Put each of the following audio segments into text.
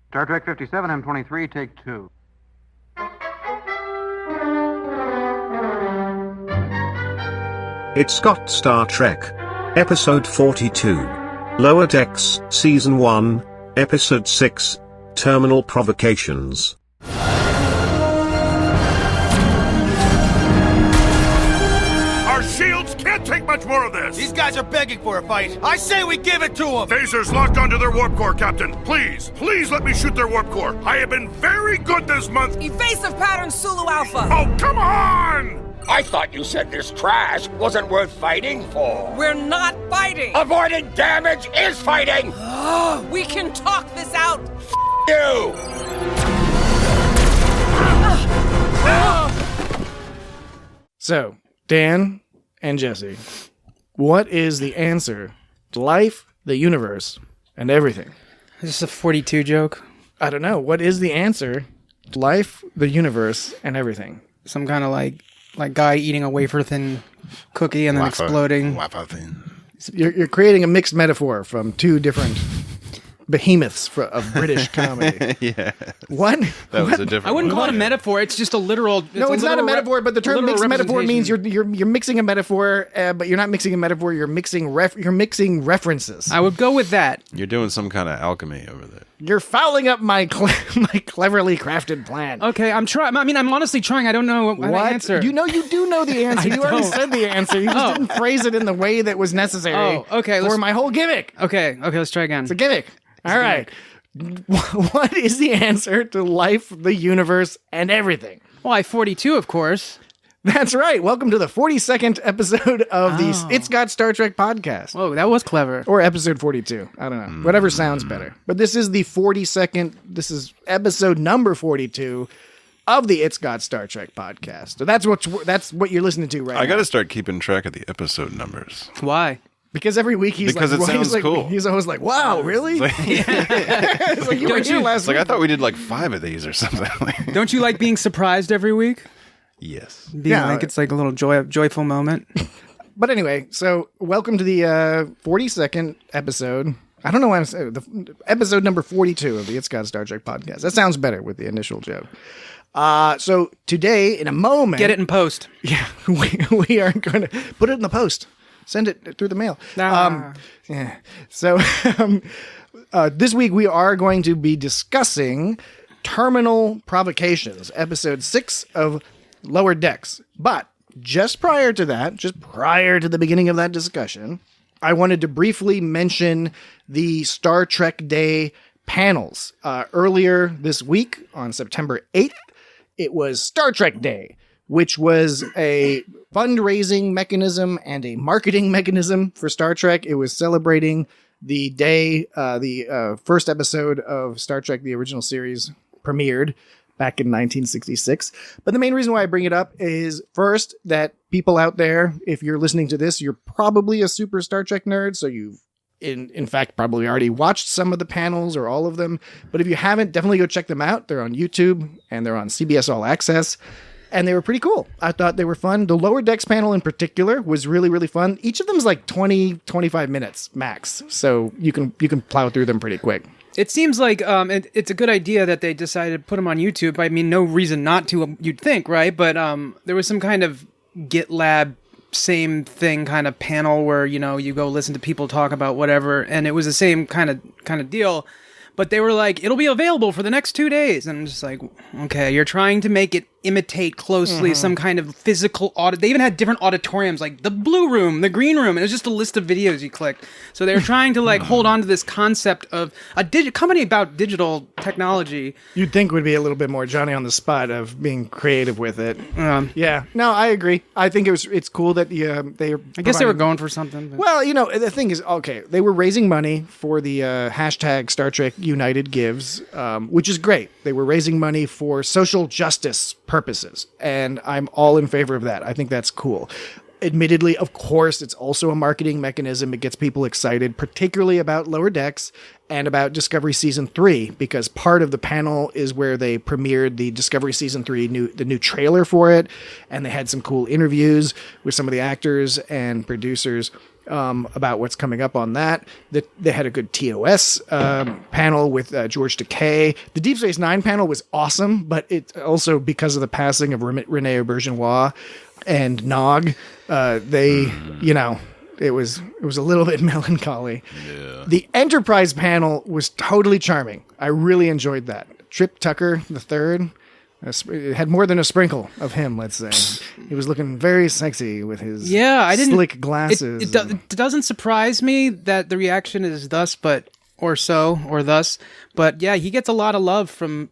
Star Trek 57, M23, take 2. It's got Star Trek. Episode 42. Lower Decks, Season 1, Episode 6, Terminal Provocations. Our shields can't take much more of this! These guys are begging for a fight. I say we give it to them! Phasers locked onto their warp core, Captain. Please let me shoot their warp core. I have been very good this month. Evasive pattern Sulu Alpha. Oh, come on! I thought you said this trash wasn't worth fighting for. We're not fighting. Avoiding damage is fighting! We can talk this out. You! So, Dan and Jesse, what is the answer to life, the universe, and everything? Is this a 42 joke? I don't know. What is the answer to life, the universe, and everything? Some kind of like guy eating a wafer thin cookie and then exploding. You're creating a mixed metaphor from two different behemoths of British comedy. Yeah. What? That was a different I wouldn't one. call it a metaphor. It's just a literal. No, it's not a metaphor, but the term mixed metaphor means you're mixing a metaphor, but you're not mixing a metaphor. You're mixing references. I would go with that. You're doing some kind of alchemy over there. You're fouling up my cleverly crafted plan. Okay, I'm trying. I mean, I'm honestly trying. I don't know what the answer. You know, you do know the answer. You already said the answer. You just didn't phrase it in the way that was necessary. Oh, okay. For my whole gimmick. Okay, let's try again. It's a gimmick. All right. What is the answer to life, the universe, and everything? Well, I-42, of course. That's right. Welcome to the 42nd episode of the It's Got Star Trek podcast. Whoa, that was clever. Or episode 42. I don't know. Whatever sounds better. But this is the 42nd. This is episode number 42 of the It's Got Star Trek podcast. So that's what you're listening to right now. I got to start keeping track of the episode numbers. Why? Because every week he's because like, it sounds cool. He's always like, "Wow, really?" It's like you were here last week. I thought we did like 5 of these or something. Don't you like being surprised every week? Yes. It's like a little joyful moment. But anyway, so welcome to the 42nd episode. I don't know why I'm saying the episode number 42 of the It's Got Star Trek podcast. That sounds better with the initial joke. So today, in a moment, Get it in post. Yeah, we are going to put it in the post. Send it through the mail. Yeah. So this week we are going to be discussing Terminal Provocations, episode 6 of Lower Decks. But just prior to the beginning of that discussion, I wanted to briefly mention the Star Trek Day panels. Earlier this week, on September 8th, it was Star Trek Day, which was a fundraising mechanism and a marketing mechanism for Star Trek. It was celebrating the day the first episode of Star Trek, the original series, premiered back in 1966. But the main reason why I bring it up is, first, that people out there, if you're listening to this, you're probably a super Star Trek nerd, so you've in fact probably already watched some of the panels or all of them. But if you haven't, definitely go check them out. They're on YouTube and they're on CBS All Access. And they were pretty cool. I thought they were fun. The Lower Decks panel in particular was really, really fun. Each of them is like 20, 25 minutes max. So you can plow through them pretty quick. It seems like it's a good idea that they decided to put them on YouTube. I mean, no reason not to, you'd think, right? But there was some kind of GitLab same thing kind of panel where, you go listen to people talk about whatever. And it was the same kind of deal. But they were like, it'll be available for the next 2 days. And I'm just like, okay, you're trying to make it imitate closely some kind of physical audit. They even had different auditoriums, like the blue room, the green room, and it was just a list of videos you clicked. So they were trying to hold on to this concept of a company about digital technology. You'd think would be a little bit more Johnny on the spot of being creative with it. Yeah, no, I agree. I think it's cool that I guess they were going for something. But. Well, the thing is, okay, they were raising money for the hashtag Star Trek United Gives, which is great. They were raising money for social justice purposes, and I'm all in favor of that. I think that's cool. Admittedly, of course, it's also a marketing mechanism. It gets people excited, particularly about Lower Decks and about Discovery Season 3, because part of the panel is where they premiered the Discovery Season 3, the new trailer for it, and they had some cool interviews with some of the actors and producers. about what's coming up on that. They had a good TOS panel with George Takei. The Deep Space Nine panel was awesome, but it also, because of the passing of Rene Auberginois and Nog, it was a little bit melancholy. Yeah. The Enterprise panel was totally charming. I really enjoyed that. Trip Tucker III. It had more than a sprinkle of him, let's say. He was looking very sexy with his slick glasses. It doesn't surprise me that the reaction is thus, or thus. But yeah, he gets a lot of love from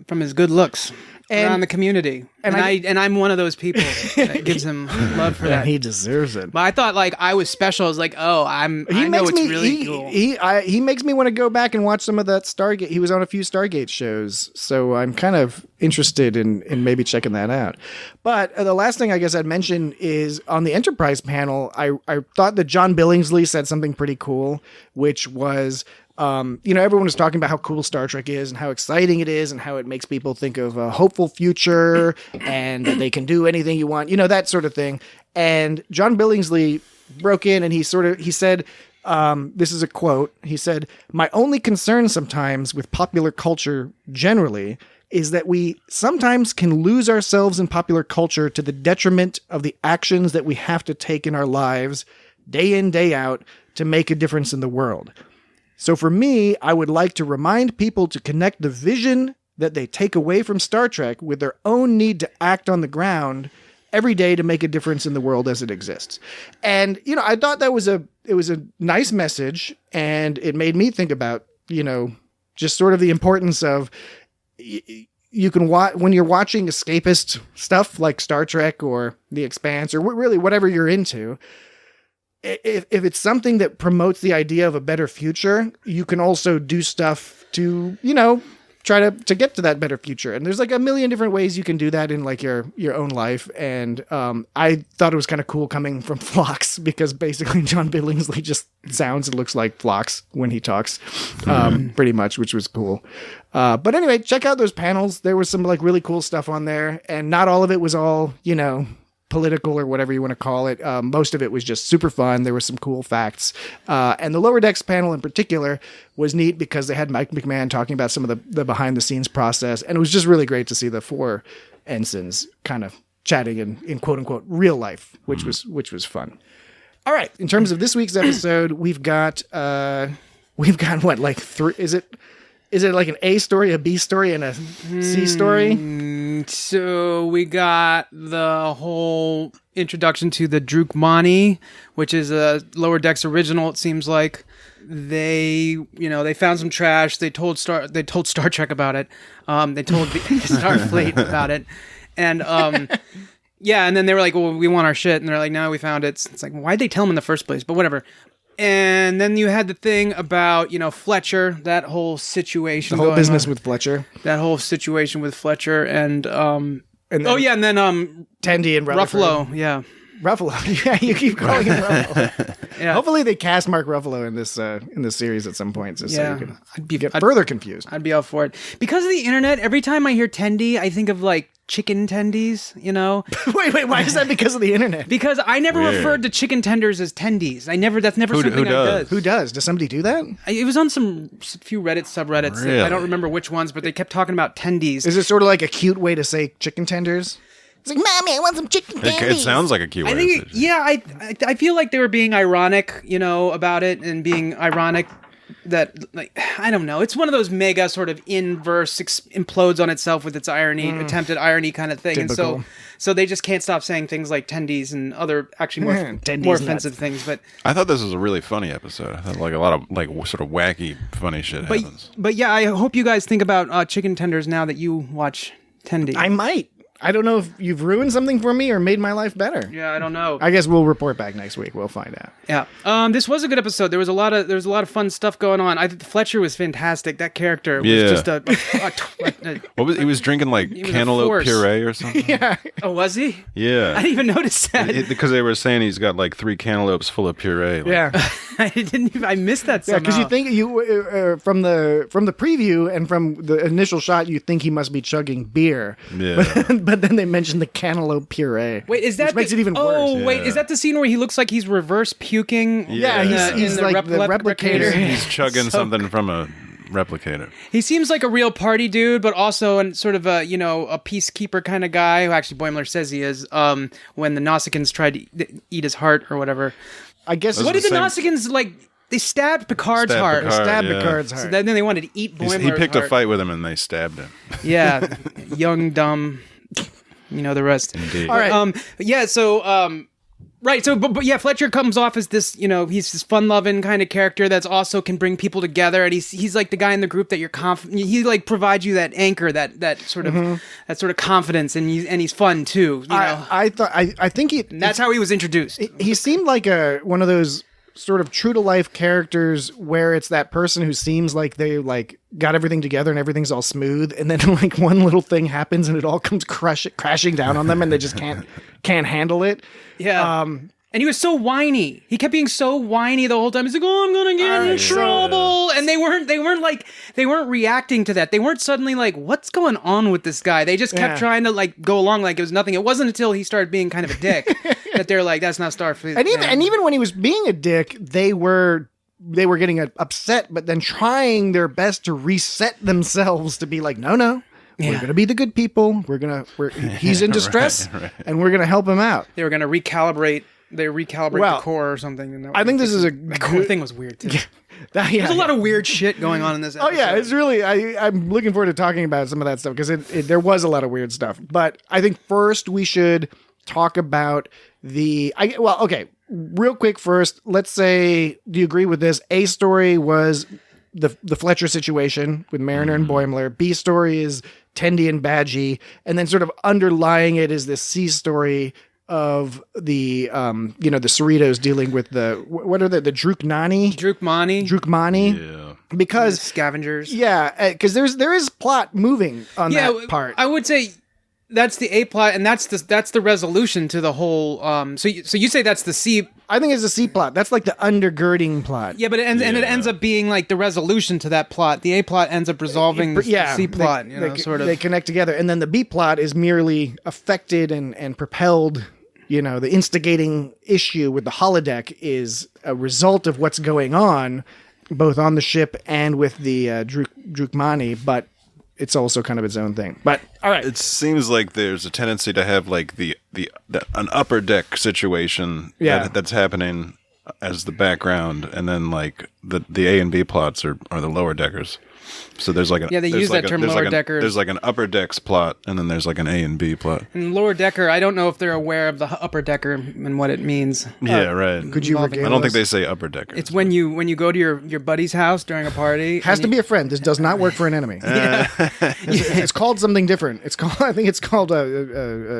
his good looks around the community. And I'm one of those people that gives him love for that. He deserves it. But I thought I was special. I was like, oh, I know it's really cool. He makes me want to go back and watch some of that Stargate. He was on a few Stargate shows, so I'm kind of interested in maybe checking that out. But the last thing I guess I'd mention is on the Enterprise panel, I thought that John Billingsley said something pretty cool, which was, everyone was talking about how cool Star Trek is and how exciting it is and how it makes people think of a hopeful future and that they can do anything you want, that sort of thing. And John Billingsley broke in and he said, this is a quote. He said, "My only concern sometimes with popular culture generally is that we sometimes can lose ourselves in popular culture to the detriment of the actions that we have to take in our lives day in, day out to make a difference in the world. So for me, I would like to remind people to connect the vision that they take away from Star Trek with their own need to act on the ground every day to make a difference in the world as it exists." And, I thought it was a nice message, and it made me think about, just sort of the importance of, you can watch when you're watching escapist stuff like Star Trek or The Expanse or really whatever you're into. If it's something that promotes the idea of a better future, you can also do stuff to, try to get to that better future. And there's like a million different ways you can do that in like your own life. And I thought it was kind of cool coming from Phlox, because basically John Billingsley just sounds and looks like Phlox when he talks, pretty much, which was cool. But anyway, check out those panels. There was some like really cool stuff on there, and not all of it was all, political or whatever you want to call it. Most of it was just super fun. There were some cool facts. And the Lower Decks panel in particular was neat because they had Mike McMahon talking about some of the behind the scenes process. And it was just really great to see the four ensigns kind of chatting in quote unquote real life, which was fun. All right. In terms of this week's episode, we've got what, like three, is it like an A story, a B story, and a C story? So we got the whole introduction to the Drukmani, which is a Lower Decks original, it seems like. They found some trash. They told Star Trek about it. They told the Starfleet about it. And and then they were like, well, we want our shit. And they're like, no, we found it. It's like, why'd they tell them in the first place? But whatever. And then you had the thing about, Fletcher, that whole situation. The whole business with Fletcher. That whole situation with Fletcher and then Tendi and Rutherford. Ruffalo, yeah. Ruffalo. Yeah, you keep calling him Ruffalo. Yeah. Hopefully they cast Mark Ruffalo in this series at some point, so you can get further confused. I'd be all for it. Because of the internet, every time I hear Tendi, I think of like chicken tendies, Wait, why is that because of the internet? Because I never referred to chicken tenders as tendies. That's never something I did. Who does? Does somebody do that? It was on few Reddit subreddits. Really? I don't remember which ones, but they kept talking about tendies. Is it sort of like a cute way to say chicken tenders? It's like, Mommy, I want some chicken tendies. It sounds like a cute way to say it. I feel like they were being ironic, about it, and being ironic that, like, I don't know. It's one of those mega sort of inverse implodes on itself with its irony, attempted irony kind of thing. Typical. And so they just can't stop saying things like tendies and other actually more offensive things. But I thought this was a really funny episode. I thought like a lot of like sort of wacky, funny shit happens. But yeah, I hope you guys think about chicken tenders now that you watch Tendi. I might. I don't know if you've ruined something for me or made my life better. Yeah, I don't know. I guess we'll report back next week. We'll find out. Yeah. This was a good episode. There was a lot of fun stuff going on. I think Fletcher was fantastic. That character was just he was drinking like cantaloupe puree or something? Yeah. Oh, was he? Yeah. I didn't even notice that. Because they were saying he's got like 3 cantaloupes full of puree. Like. Yeah. I missed that somehow. Yeah, because you think from the preview and from the initial shot, you think he must be chugging beer. Yeah. But But then they mentioned the cantaloupe puree. Wait, is that which makes it even worse? Oh, wait, is that the scene where he looks like he's reverse puking? Yeah, he's in like the replicator. He's chugging something from a replicator. He seems like a real party dude, but also sort of a a peacekeeper kind of guy who actually Boimler says he is. When the Nausicaans tried to eat his heart or whatever. I guess. What did the Nausicaans like? They stabbed Picard's heart. Picard's heart. So then they wanted to eat Boimler's He picked heart. a fight with him and they stabbed him. Yeah, young, dumb. You know the rest. Indeed. All right. Yeah. So. Right. So, but yeah, Fletcher comes off as this. He's this fun-loving kind of character that's also can bring people together, and he's like the guy in the group that you're confident. He like provides you that anchor, that sort of confidence, and he's fun too. I think that's how he was introduced. He seemed like one of those sort of true to life characters where it's that person who seems like they like got everything together and everything's all smooth, and then like one little thing happens and it all comes crashing down on them and they just can't handle it. Yeah. And he was so whiny. He kept being so whiny the whole time. He's like, "Oh, I'm gonna get in trouble," and they weren't reacting to that. They weren't suddenly like, "What's going on with this guy?" They just kept trying to like go along like it was nothing. It wasn't until he started being kind of a dick that they're like, "That's not Starfleet." And even when he was being a dick, they were getting upset, but then trying their best to reset themselves to be like, "No. We're gonna be the good people. He's in distress, and we're gonna help him out." They were gonna recalibrate. They recalibrate the core or something. I think this is the core thing was weird too. There's a lot of weird shit going on in this episode. Oh yeah, it's really. I'm looking forward to talking about some of that stuff because there was a lot of weird stuff. But I think first we should talk about real quick first. Let's say, do you agree with this? A story was the Fletcher situation with Mariner and Boimler. B story is Tendi and Badgie, and then sort of underlying it is this C story of the the Cerritos dealing with what are the Drukmani? Yeah. Because scavengers. Yeah, because there is plot moving on that part. I would say that's the A plot, and that's the resolution to the whole. So you say that's the C. I think it's the C plot. That's like the undergirding plot. Yeah, but it ends up being like the resolution to that plot. The A plot ends up resolving the C plot. They connect together, and then the B plot is merely affected and propelled. The instigating issue with the holodeck is a result of what's going on, both on the ship and with the Drukmani, but it's also kind of its own thing. But all right, it seems like there's a tendency to have like an upper deck situation that's happening as the background, and then like the A and B plots are the lower deckers. So there's like they use that term lower deckers. There's like an upper decks plot, and then there's like an A and B plot. And lower decker, I don't know if they're aware of the upper decker and what it means. Yeah, right. Could you? I don't think they say upper deckers. It's when you go to your buddy's house during a party. Has to be a friend. This does not work for an enemy. It's called something different. I think it's called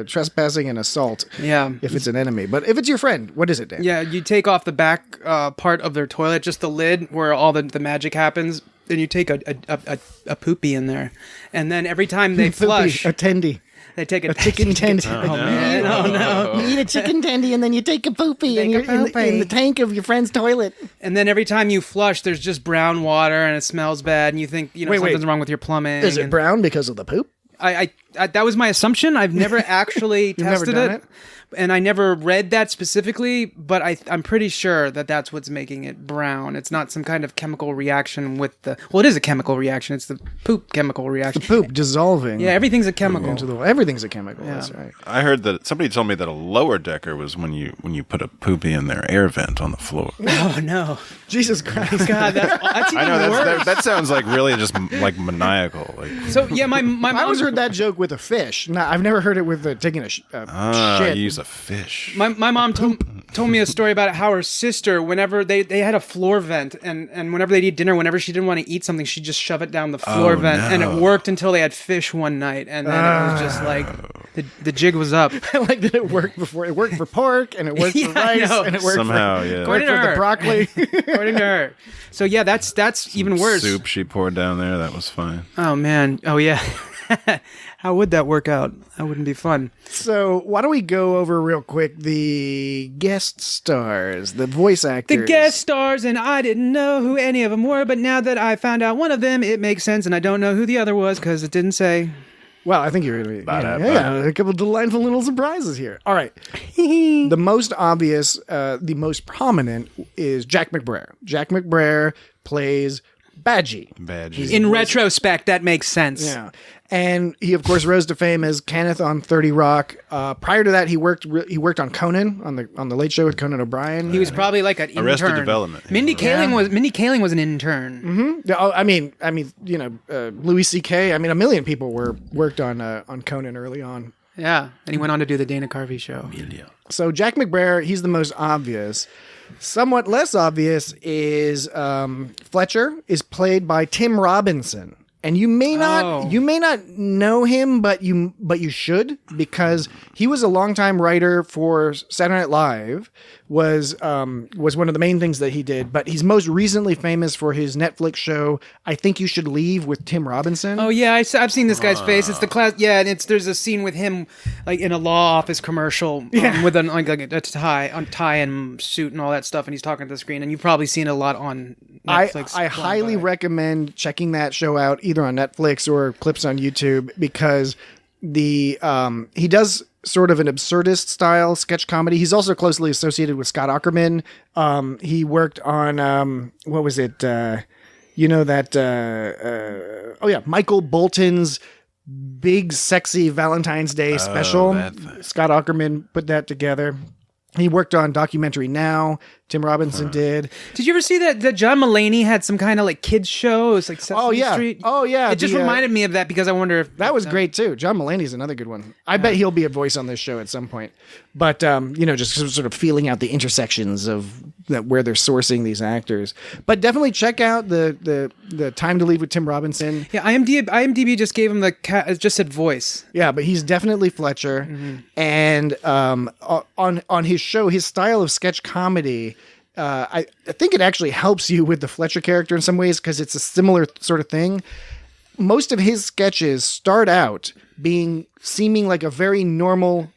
trespassing and assault. Yeah. If it's an enemy, but if it's your friend, what is it, Dan? Yeah, you take off the back part of their toilet, just the lid where all the magic happens. Then you take a poopy in there, and then every time they flush, a Tendi. They take a chicken tendy. Oh man! Oh no! You eat a chicken tendy and then you take a poopy and you're in the tank of your friend's toilet. And then every time you flush, there's just brown water and it smells bad, and you think something's wrong with your plumbing. Is it brown because of the poop? I that was my assumption. I've never actually tested it. And I never read that specifically, but I'm pretty sure that's what's making it brown. It's not some kind of chemical reaction with it is a chemical reaction. It's the poop chemical reaction. The poop dissolving. Yeah, everything's a chemical. Everything's a chemical, that's right. I heard that somebody told me that a lower decker was when you put a poopy in their air vent on the floor. Oh, no. Jesus Christ. God, that's even worse. That sounds like really just like maniacal. Like. So, yeah, my mom... I always heard that joke with a fish. No, I've never heard it with taking a shit. Use a fish. My mom told me a story about how her sister, whenever they had a floor vent, and whenever they'd eat dinner, whenever she didn't want to eat something, she'd just shove it down the floor vent, and it worked until they had fish one night, and then it was just like the jig was up. I like that it worked before. It worked for pork, and it worked for rice, and it worked according for the broccoli. According to her. So yeah, that's even worse. Soup she poured down there, that was fine. Oh man. Oh yeah. How would that work out? That wouldn't be fun. So why don't we go over real quick the guest stars, the voice actors. The guest stars, and I didn't know who any of them were, but now that I found out one of them, it makes sense, and I don't know who the other was because it didn't say. Well, I think you're going to be... a couple of delightful little surprises here. All right. The most obvious, the most prominent is Jack McBrayer. Jack McBrayer plays Badgie. In retrospect, that makes sense. Yeah. And he, of course, rose to fame as Kenneth on 30 Rock. Prior to that, he worked on Conan, on the Late Show with Conan O'Brien. He was probably like an intern. Arrested Development. Mindy Kaling was an intern. Mm-hmm. Yeah, I mean, Louis C.K. I mean, a million people worked on Conan early on. Yeah, and he went on to do the Dana Carvey show. So Jack McBrayer, he's the most obvious. Somewhat less obvious is Fletcher is played by Tim Robinson. And you may not know him, but you should, because he was a longtime writer for Saturday Night Live, was one of the main things that he did. But he's most recently famous for his Netflix show, I Think You Should Leave, with Tim Robinson. Oh yeah, I've seen this guy's face. It's the class. Yeah, and there's a scene with him like in a law office commercial with a tie and suit and all that stuff, and he's talking to the screen. And you've probably seen it a lot on Netflix. I highly recommend checking that show out either on Netflix or clips on YouTube, because he does sort of an absurdist style sketch comedy. He's also closely associated with Scott Aukerman. He worked on what was it? Michael Bolton's big sexy Valentine's Day special. Scott Aukerman put that together. He worked on Documentary Now. Tim Robinson did. Did you ever see that John Mulaney had some kind of like kids show? It was like Sesame Street. Oh yeah. It just reminded me of that, because I wonder if that was great too. John Mulaney's another good one. I bet he'll be a voice on this show at some point. But just sort of feeling out the intersections of where they're sourcing these actors. But definitely check out the Time to Leave with Tim Robinson. Yeah, IMDb just gave him it just said voice. Yeah, but he's definitely Fletcher. Mm-hmm. And on his show, his style of sketch comedy, I think it actually helps you with the Fletcher character in some ways, because it's a similar sort of thing. Most of his sketches start out seeming like a very normal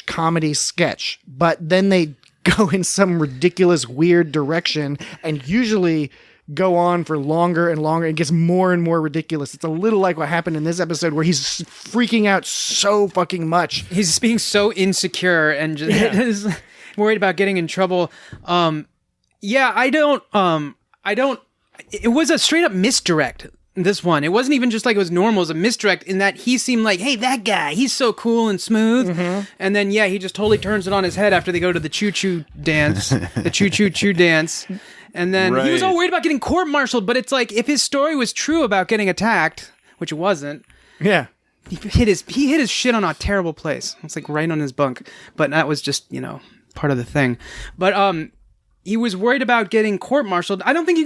comedy sketch, but then they go in some ridiculous, weird direction, and usually go on for longer and longer. It gets more and more ridiculous. It's a little like what happened in this episode, where he's freaking out so fucking much. He's being so insecure and just worried about getting in trouble. I don't. It was a straight up misdirect. This one, it wasn't even just like it was normal. It was a misdirect in that he seemed like, hey, that guy, he's so cool and smooth. Mm-hmm. And then, he just totally turns it on his head after they go to the chu-chu dance, the chu-chu-chu dance. And then he was all worried about getting court-martialed. But it's like, if his story was true about getting attacked, which it wasn't. Yeah. He hit his shit on a terrible place. It's like right on his bunk. But that was just, part of the thing. But, he was worried about getting court-martialed. I don't think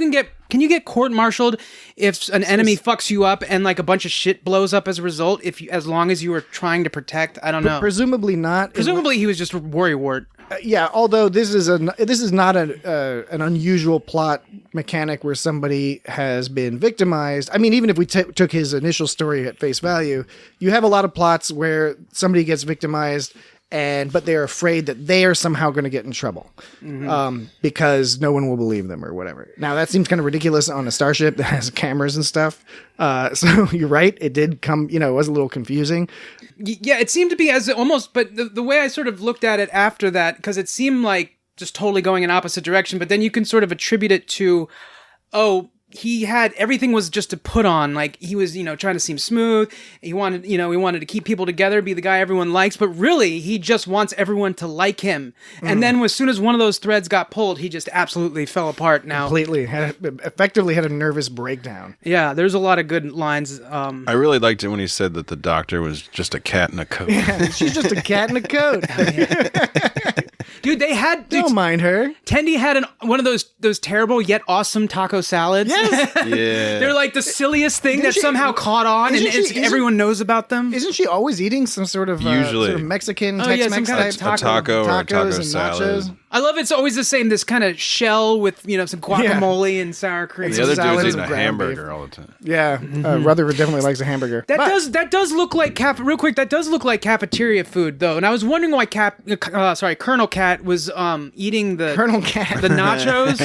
can you get court-martialed if an enemy fucks you up and like a bunch of shit blows up as a result, as long as you were trying to protect? I don't know. Presumably not. Presumably he was just a worrywart. Although this is not an unusual plot mechanic where somebody has been victimized. I mean, even if we took his initial story at face value, you have a lot of plots where somebody gets victimized, but they're afraid that they are somehow going to get in trouble, because no one will believe them or whatever. Now, that seems kind of ridiculous on a starship that has cameras and stuff. So you're right. It did come, it was a little confusing. Yeah, it seemed to be as almost, but the way I sort of looked at it after that, because it seemed like just totally going in opposite direction, but then you can sort of attribute it to, everything was just to put on. Like he was, trying to seem smooth. He wanted to keep people together, be the guy everyone likes, but really he just wants everyone to like him. And then as soon as one of those threads got pulled, he just absolutely fell apart now. Completely. Effectively had a nervous breakdown. Yeah, there's a lot of good lines. I really liked it when he said that the doctor was just a cat in a coat. Yeah, she's just a cat in a coat. Dude, don't mind her. Tendi had one of those terrible yet awesome taco salads. Yes. Yeah. They're like the silliest thing that somehow caught on, and everyone knows about them. Isn't she always eating some sort of Mexican Tex-Mex some kind type of taco or taco and salad? nachos? I love it's always the same. This kind of shell with some guacamole and sour cream. The other dude's eating a hamburger beef all the time. Yeah, Rutherford definitely likes a hamburger. That does look like real quick. That does look like cafeteria food though, and I was wondering why Colonel Cat was eating the nachos.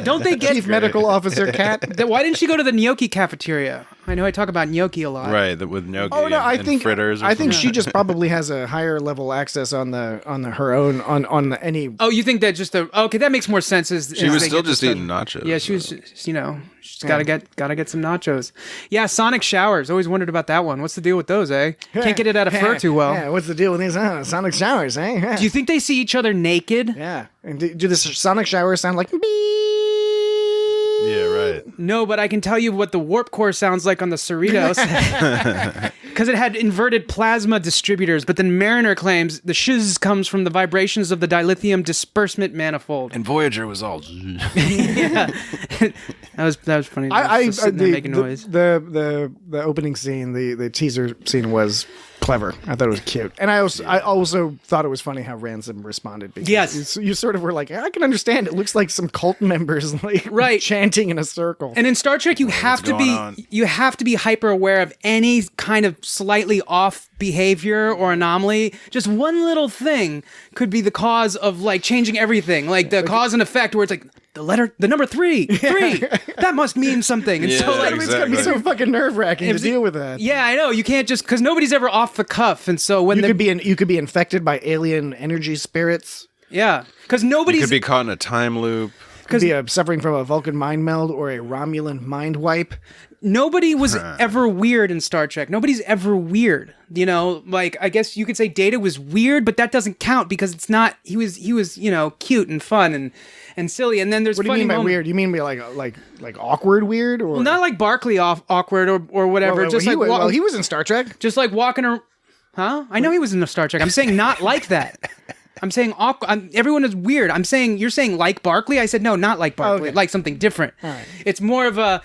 Don't they get Chief Medical Officer Cat? Why didn't she go to the gnocchi cafeteria? I know I talk about gnocchi a lot. Right, with gnocchi Oh no, I and think fritters. Or I think something. she just probably has a higher level access on her own any. Oh, you think that just okay? That makes more sense. She was still just eating nachos. Yeah, she was. She's gotta get some nachos. Yeah, sonic showers. Always wondered about that one. What's the deal with those? Can't get it out of fur too well. Yeah, what's the deal with these sonic showers? Do you think they see each other naked? Yeah, and do the sonic showers sound like? Yeah, right. No, but I can tell you what the warp core sounds like on the Cerritos. Because it had inverted plasma distributors, but then Mariner claims the shiz comes from the vibrations of the dilithium disbursement manifold. And Voyager was all. Yeah. that was funny. I Just sitting there making noise. The opening scene, the teaser scene was clever. I thought it was cute, and I also thought it was funny how Ransom responded. Because Yes, you sort of were like, I can understand. It looks like some cult members like chanting in a circle. And in Star Trek, you have to be hyper aware of any kind of slightly off behavior or anomaly. Just one little thing could be the cause of like changing everything, like the cause and effect, where it's like the number three, that must mean something. And so like, it's gonna be so fucking nerve-wracking to deal with that. Yeah, I know. You can't just because nobody's ever off the cuff, and so when you could be infected by alien energy spirits. Yeah, because nobody's You could be caught in a time loop. Could be suffering from a Vulcan mind meld or a Romulan mind wipe. Nobody was ever weird in Star Trek. Nobody's ever weird. You know, like I guess you could say Data was weird, but that doesn't count because it's not. He was cute and fun and silly. And then there's what do you mean by weird? You mean by like awkward weird, or not like Barclay awkward or whatever. He was in Star Trek. Just like walking around. Huh? I know he was in Star Trek. I'm saying not like that. I'm saying everyone is weird. You're saying like Barkley. I said no, not like Barkley. Okay. Like something different. All right. It's more of a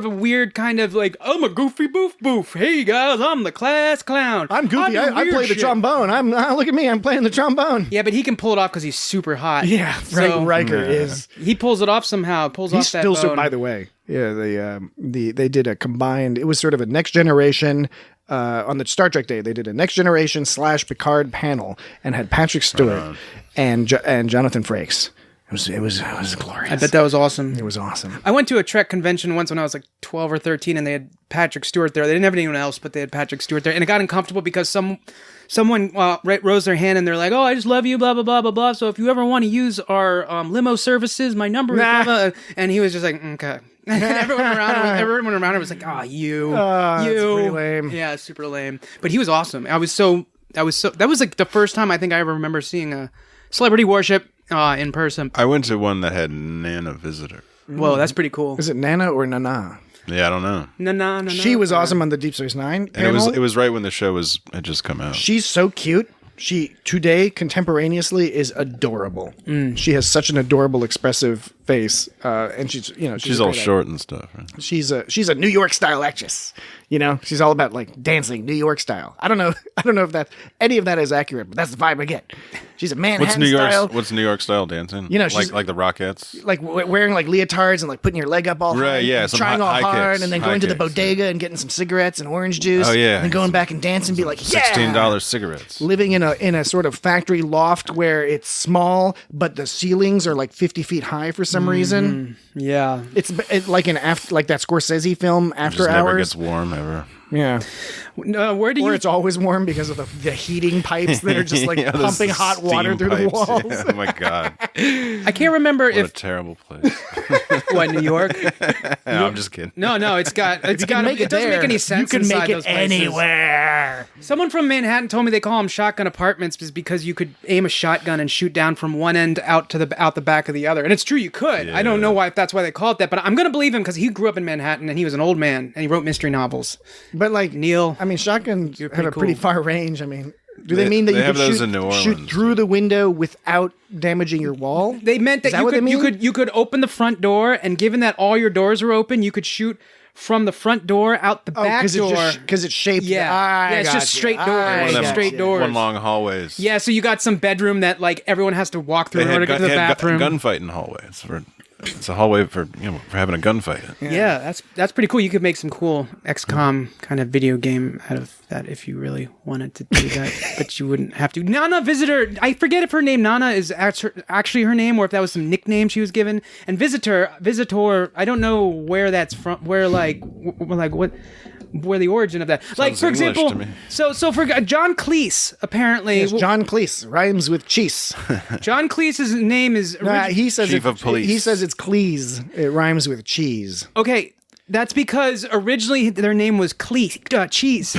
weird kind of like I'm a goofy boof. Hey guys, I'm the class clown. I'm goofy. I play the trombone. Look at me. I'm playing the trombone. Yeah, but he can pull it off because he's super hot. Yeah, so, Riker is. He pulls it off somehow. Pulls off that bone. By the way, yeah, they did a combined. It was sort of a Next Generation. On the Star Trek Day, they did a Next Generation / Picard panel and had Patrick Stewart and Jonathan Frakes. It was glorious. I bet that was awesome. It was awesome. I went to a Trek convention once when I was like 12 or 13, and they had Patrick Stewart there. They didn't have anyone else, but they had Patrick Stewart there, and it got uncomfortable because someone rose their hand and they're like, "Oh, I just love you, blah blah blah blah blah. So if you ever want to use our limo services, my number is blah, blah." And he was just like, "Okay." And everyone around him was like, "Ah, you." That's pretty lame. Yeah, super lame. But he was awesome. That was like the first time I think I ever remember seeing a celebrity worship in person. I went to one that had Nana Visitor. Whoa, that's pretty cool. Is it Nana or Nana? Yeah, I don't know. No. She was awesome on the Deep Space Nine panel. And it was right when the show had just come out. She's so cute. She today contemporaneously is adorable. She has such an adorable, expressive face, and she's all short and stuff. Right? She's a New York style actress. She's all about like dancing New York style. I don't know if that any of that is accurate, but that's the vibe I get. She's a Manhattan style. What's New York style dancing? She's like the Rockettes, like wearing like leatards and like putting your leg up all high, right? Yeah, and trying all high hard, kicks, and then going to the bodega and getting some cigarettes and orange juice. Oh yeah, and then going back and dancing, and be like, yeah, $16 cigarettes. Living in a sort of factory loft where it's small, but the ceilings are like 50 feet high for some reason. Yeah, it's like like that Scorsese film After Hours. Never gets warm ever. Yeah. Or it's always warm because of the heating pipes that are just like pumping hot water through the walls. Yeah. Oh my god! I can't remember what a terrible place. What, New York? No, I'm just kidding. No, it doesn't make any sense. You can make it anywhere. Someone from Manhattan told me they call them shotgun apartments because you could aim a shotgun and shoot down from one end out the back of the other, and it's true you could. Yeah. I don't know if that's why they call it that, but I'm gonna believe him because he grew up in Manhattan and he was an old man and he wrote mystery novels. But like Neil, I mean, shotguns have a pretty far range. I mean, do they mean that you could shoot through the window without damaging your wall? They meant that, you could open the front door, and given that all your doors are open, you could shoot from the front door out the back door because it's shaped. Yeah, it's just straight doors. One long hallways. Yeah, so you got some bedroom that like everyone has to walk through in order to get to the bathroom. Gunfighting hallways. It's a hallway for having a gunfight. Yeah, that's pretty cool. You could make some cool XCOM kind of video game out of that if you really wanted to do that, but you wouldn't have to. Nana Visitor, I forget if her name Nana is actually her name or if that was some nickname she was given. And Visitor, I don't know where that's from. Where the origin of that. Like for English example, to me. so for John Cleese apparently. Yes, John Cleese rhymes with cheese. John Cleese's name is. He says Chief of Police. He says it's Cleese. It rhymes with cheese. Okay, that's because originally their name was Cheese.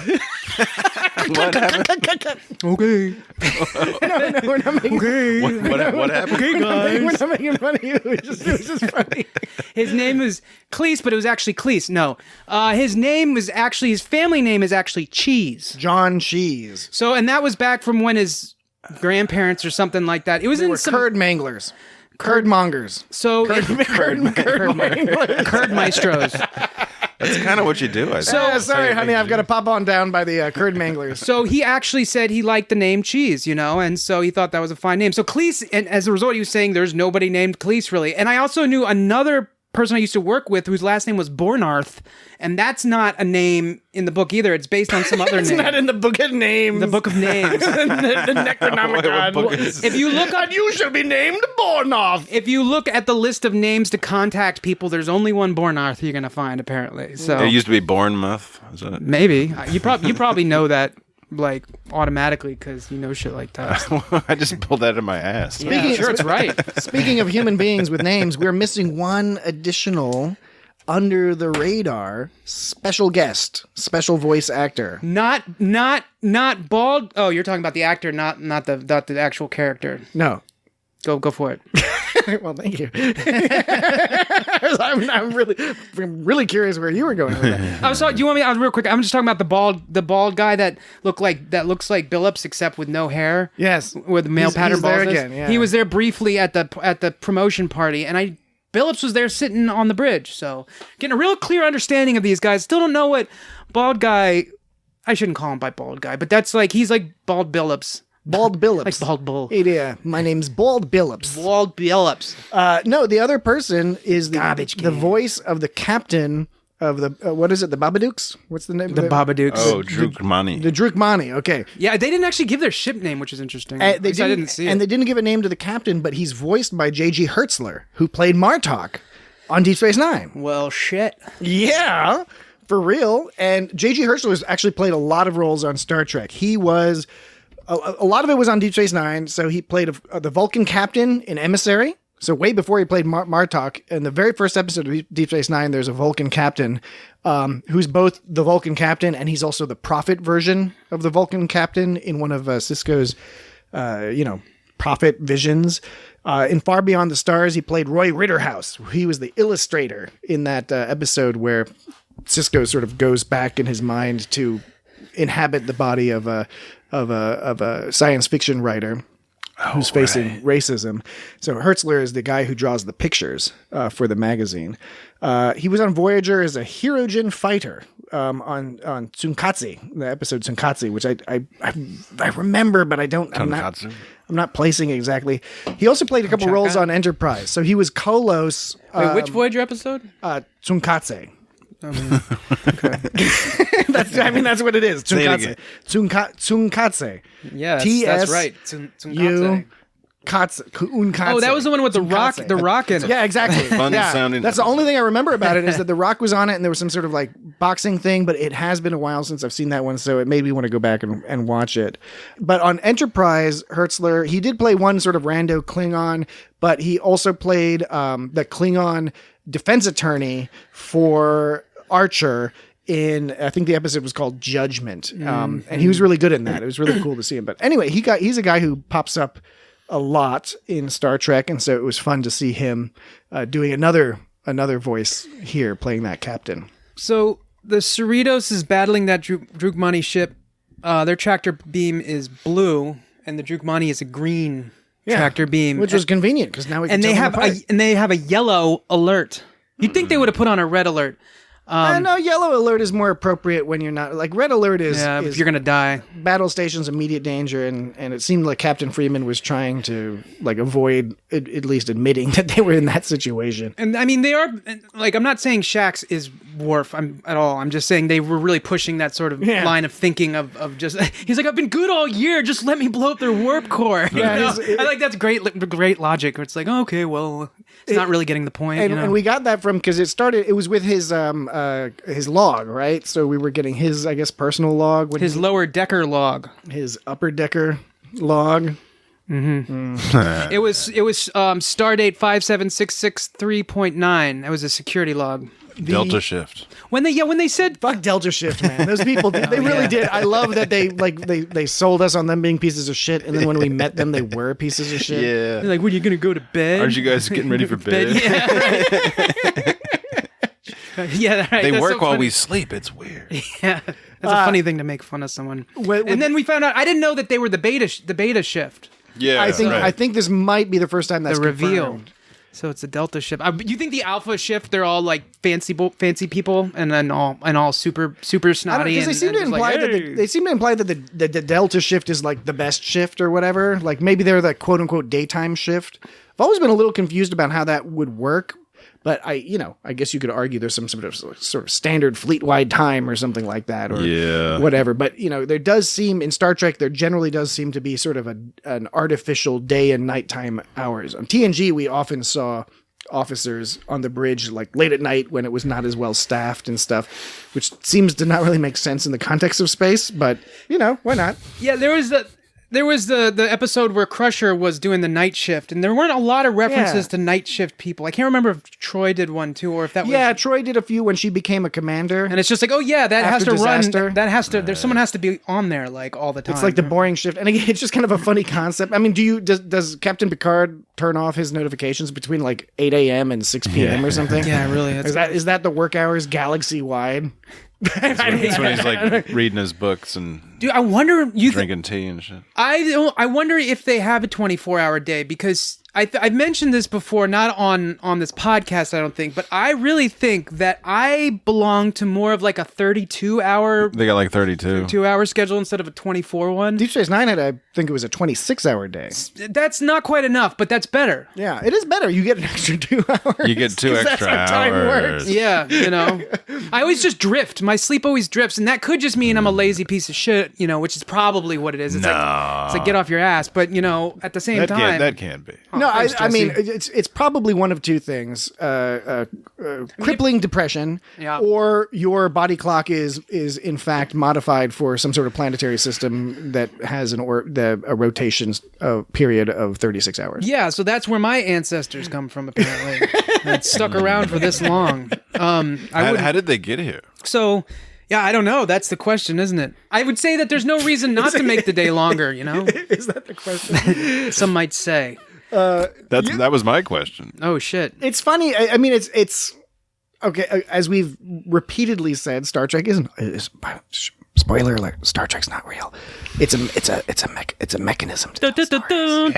What happened? Okay. No, we're not making. Okay. What happened? Okay, guys. We're not making fun of you. It was just funny. His name was Cleese, but it was actually Cleese. No, his family name is actually Cheese. John Cheese. So, and that was back from when his grandparents or something like that. It was They in were some curd manglers. Curd mongers. So Curd manglers. curd maestros. That's kind of what you do. I think. Sorry, honey, I've got to pop on down by the curd manglers. So he actually said he liked the name Cheese, and so he thought that was a fine name. So Cleese, and as a result, he was saying there's nobody named Cleese really. And I also knew another person I used to work with whose last name was Bornarth, and that's not a name in the book either. It's based on some other It's name. not in the book of names. The book of names. the Necronomicon. What book is If you look God, you shall be named Bornoff. If you look at the list of names to contact people, there's only one Bornarth you're going to find, apparently. So It used to be Bournemouth. Is that it? maybe. You probably know that, like, automatically because you know shit like that. I just pulled that in my ass. Yeah, sure, it's right. Speaking of human beings with names, we're missing one additional under the radar special guest, special voice actor. Not bald. Oh, you're talking about the actor, not the actual character. No. Go for it. Well, thank you. I'm really curious where you were going with that. I was talking. Do you want me? Real quick. I'm just talking about the bald guy that looks like Billups except with no hair. Yes, with male pattern he's there baldness. again. Yeah. He was there briefly at the promotion party, and Billups was there sitting on the bridge. So getting a real clear understanding of these guys. Still don't know what bald guy. I shouldn't call him by bald guy, but that's like he's like bald Billups. Bald Billups. Like Bald Bull. Hey there, my name's Bald Billups. Bald Billups. No, the other person is Garbage the can. voice of the captain of the, what is it, the Babadooks? What's the name? The Babadooks. Oh, Drukmani. The Drukmani, okay. Yeah, they didn't actually give their ship name, which is interesting. They At least I didn't see it. And they didn't give a name to the captain, but he's voiced by J.G. Hertzler, who played Martok on Deep Space Nine. Well, shit. Yeah, for real. And J.G. Hertzler has actually played a lot of roles on Star Trek. He was... A lot of it was on Deep Space Nine, so he played the Vulcan captain in Emissary. So way before he played Martok, in the very first episode of Deep Space Nine, there's a Vulcan captain who's both the Vulcan captain and he's also the Prophet version of the Vulcan captain in one of Sisko's, Prophet visions. In Far Beyond the Stars, he played Roy Ritterhouse. He was the illustrator in that episode where Sisko sort of goes back in his mind to inhabit the body of a science fiction writer who's facing racism. So Hertzler is the guy who draws the pictures for the magazine. He was on Voyager as a Hirogen fighter on Tsunkatse, the episode Tsunkatse, which I remember, but I'm not placing it exactly. He also played a couple roles on Enterprise. So he was Kolos. Wait, which Voyager episode? Tsunkatse. Okay. That's what it is. Say it again. Tsunkatse. Yeah, that's right. Tsunkatse. Unkatse. Oh, that was the one with the rock. Tsunkatse. The rock in it. Yeah, exactly. Fun sounding That's the only thing I remember about it is that The Rock was on it and there was some sort of like boxing thing, but it has been a while since I've seen that one, so it made me want to go back and watch it. But on Enterprise, Hertzler, he did play one sort of rando Klingon, but he also played the Klingon defense attorney for Archer in, I think the episode was called Judgment. And he was really good in that. It was really cool to see him. But anyway, he's a guy who pops up a lot in Star Trek, and so it was fun to see him doing another voice here, playing that captain. So the Cerritos is battling that Drukmani ship. Their tractor beam is blue, and the Drukmani is a green tractor beam, which was convenient because now we can and they have a yellow alert. You'd think they would have put on a red alert. No, yellow alert is more appropriate when you're not like red alert is. Yeah, is if you're gonna die. Battle station's immediate danger, and it seemed like Captain Freeman was trying to like avoid at least admitting that they were in that situation. And I mean, they are like, I'm not saying Shax is Worf at all. I'm just saying they were really pushing that sort of line of thinking of just. He's like, I've been good all year. Just let me blow up their warp core. You know? I like that's great logic. Where it's like, okay, well, it's not really getting the point. And we got that from because it was with his log, right? So we were getting his, I guess, personal log. His lower decker log. His upper decker log. Mm-hmm. It was Stardate 57663.9. That was a security log. Delta Shift. When they said fuck Delta Shift, man, those people they really did. I love that they sold us on them being pieces of shit, and then when we met them, they were pieces of shit. Yeah, they're like, "What, are you gonna go to bed? Aren't you guys getting ready for bed?" Yeah, right. Yeah, right. They That's work so while funny. we sleep. It's weird. Yeah, that's a funny thing to make fun of someone. And then we found out I didn't know that they were the beta shift. Yeah, I think this might be the first time that's the reveal. confirmed. So it's a Delta shift. You think the Alpha shift? They're all like fancy people, and then all super snotty. Because they seem to imply that the Delta shift is like the best shift or whatever. Like maybe they're the quote unquote daytime shift. I've always been a little confused about how that would work. But I guess you could argue there's some sort of standard fleet-wide time or something like that, or whatever. But there does seem in Star Trek there generally does seem to be sort of an artificial day and nighttime hours. On TNG, we often saw officers on the bridge like late at night when it was not as well staffed and stuff, which seems to not really make sense in the context of space. But why not? Yeah, there was the episode where Crusher was doing the night shift, and there weren't a lot of references to night shift people. I can't remember if Troy did one too, or if that was... Yeah, Troy did a few when she became a commander. And it's just like, oh yeah, that has to disaster. run. That has to... someone has to be on there like all the time. It's like the boring shift. And again, it's just kind of a funny concept. I mean, does Captain Picard turn off his notifications between like 8 a.m. and 6 p.m. or something? Yeah, really. Is that the work hours galaxy-wide? That's when he's like reading his books and dude, I wonder drinking tea and shit. I wonder if they have a 24-hour day, because I've mentioned this before, not on this podcast, I don't think, but I really think that I belong to more of like a 32-hour. They got like 32 2-hour schedule instead of a 24 one. Deep Space Nine had, I think it was a 26-hour day. That's not quite enough, but that's better. Yeah, it is better. You get an extra 2 hours. You get 2 extra that's how time hours. Works. Yeah, I always just drift. My sleep always drifts, and that could just mean I'm a lazy piece of shit, which is probably what it is. It's like get off your ass, but at the same time, that can't be. No, I mean it's probably one of two things: crippling depression, or your body clock is in fact modified for some sort of planetary system that has a rotation period of 36 hours. Yeah, so that's where my ancestors come from. Apparently, it's stuck around for this long. How did they get here? So. Yeah, I don't know. That's the question, isn't it? I would say that there's no reason not to make the day longer, Is that the question? Some might say. That was my question. Oh, shit. It's funny. I mean, it's okay. As we've repeatedly said, Star Trek is spoiler alert. Star Trek's not real. It's a mechanism. To tell stories.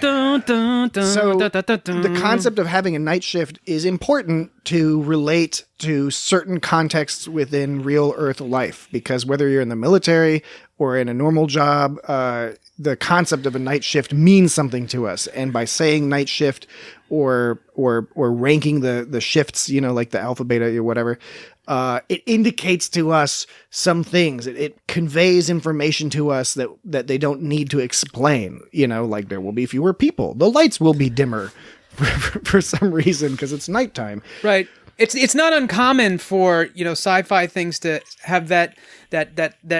So the concept of having a night shift is important to relate to certain contexts within real Earth life, because whether you're in the military or in a normal job, the concept of a night shift means something to us. And by saying night shift or ranking the shifts, like the alpha, beta, or whatever, it indicates to us some things. It conveys information to us that they don't need to explain. Like there will be fewer people. The lights will be dimmer for some reason because it's nighttime. Right. It's not uncommon for sci-fi things to have that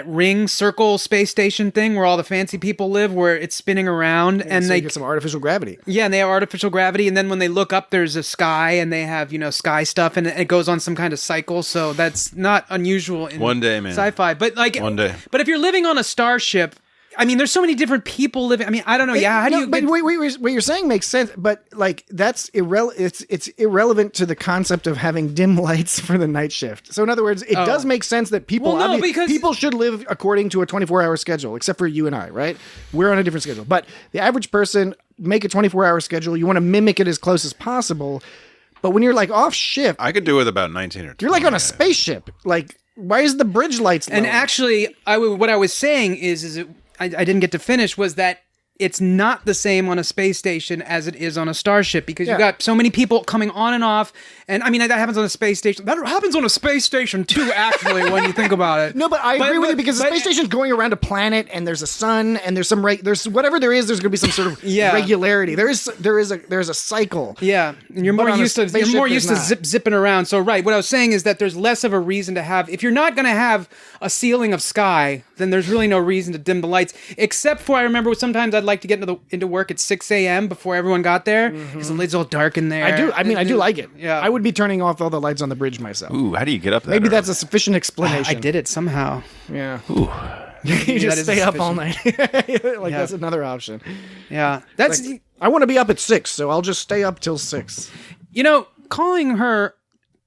ring circle space station thing where all the fancy people live, where it's spinning around, and so they get some artificial gravity. Yeah, and they have artificial gravity, and then when they look up, there's a sky, and they have sky stuff, and it goes on some kind of cycle. So that's not unusual in one day, man. Sci-fi. But one day. But if you're living on a starship. I mean, there's so many different people living. I mean, I don't know. Yeah, But what you're saying makes sense. But like, that's irrelevant. It's irrelevant to the concept of having dim lights for the night shift. So in other words, it does make sense that people. Because people should live according to a 24-hour schedule, except for you and I, right? We're on a different schedule. But the average person make a 24-hour schedule. You want to mimic it as close as possible. But when you're like off shift, I could do with about 19 or 20. you're like on a spaceship. Like, why is the bridge lights low? And actually, what I was saying I didn't get to finish was that it's not the same on a space station as it is on a starship because you've got so many people coming on and off. And I mean, that happens on a space station. That happens on a space station too, actually, when you think about it. No, but I agree with you because the space station's going around a planet and there's a sun and there's some there's whatever there is, there's going to be some sort of regularity. There's a cycle. Yeah, and you're more used to zipping around. So right, what I was saying is that there's less of a reason to have, if you're not going to have a ceiling of sky, then there's really no reason to dim the lights. Except for I remember sometimes I'd like to get into work at 6 a.m. before everyone got there because the lid's all dark in there. I do like it. Yeah, I would be turning off all the lights on the bridge myself. Ooh, how do you get up there? Maybe that's a sufficient explanation. I did it somehow. Yeah. Ooh. You just stay up all night. That's another option. Yeah. That's I want to be up at 6, so I'll just stay up till 6. You know, calling her,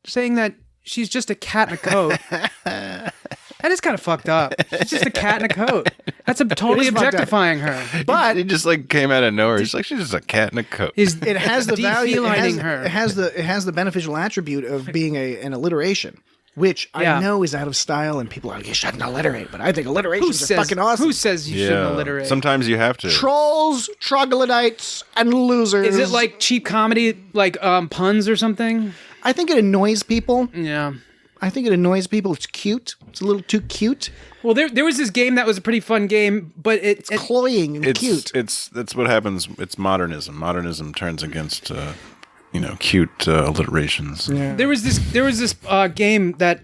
saying that she's just a cat in a coat. That is kind of fucked up. She's just a cat in a coat. That's totally objectifying her. But it just like came out of nowhere. She's like, she's just a cat in a coat. It has the value. Her. It has the beneficial attribute of being an alliteration, which I know is out of style, and people are like, you shouldn't alliterate. But I think alliterations are fucking awesome. Who says you shouldn't alliterate? Sometimes you have to. Trolls, troglodytes, and losers. Is it like cheap comedy, like puns or something? I think it annoys people. Yeah. I think it annoys people. It's cute. It's a little too cute. Well, there was this game that was a pretty fun game, but it's cloying and cute. That's what happens. It's modernism. Modernism turns against cute alliterations. Yeah. There was this game that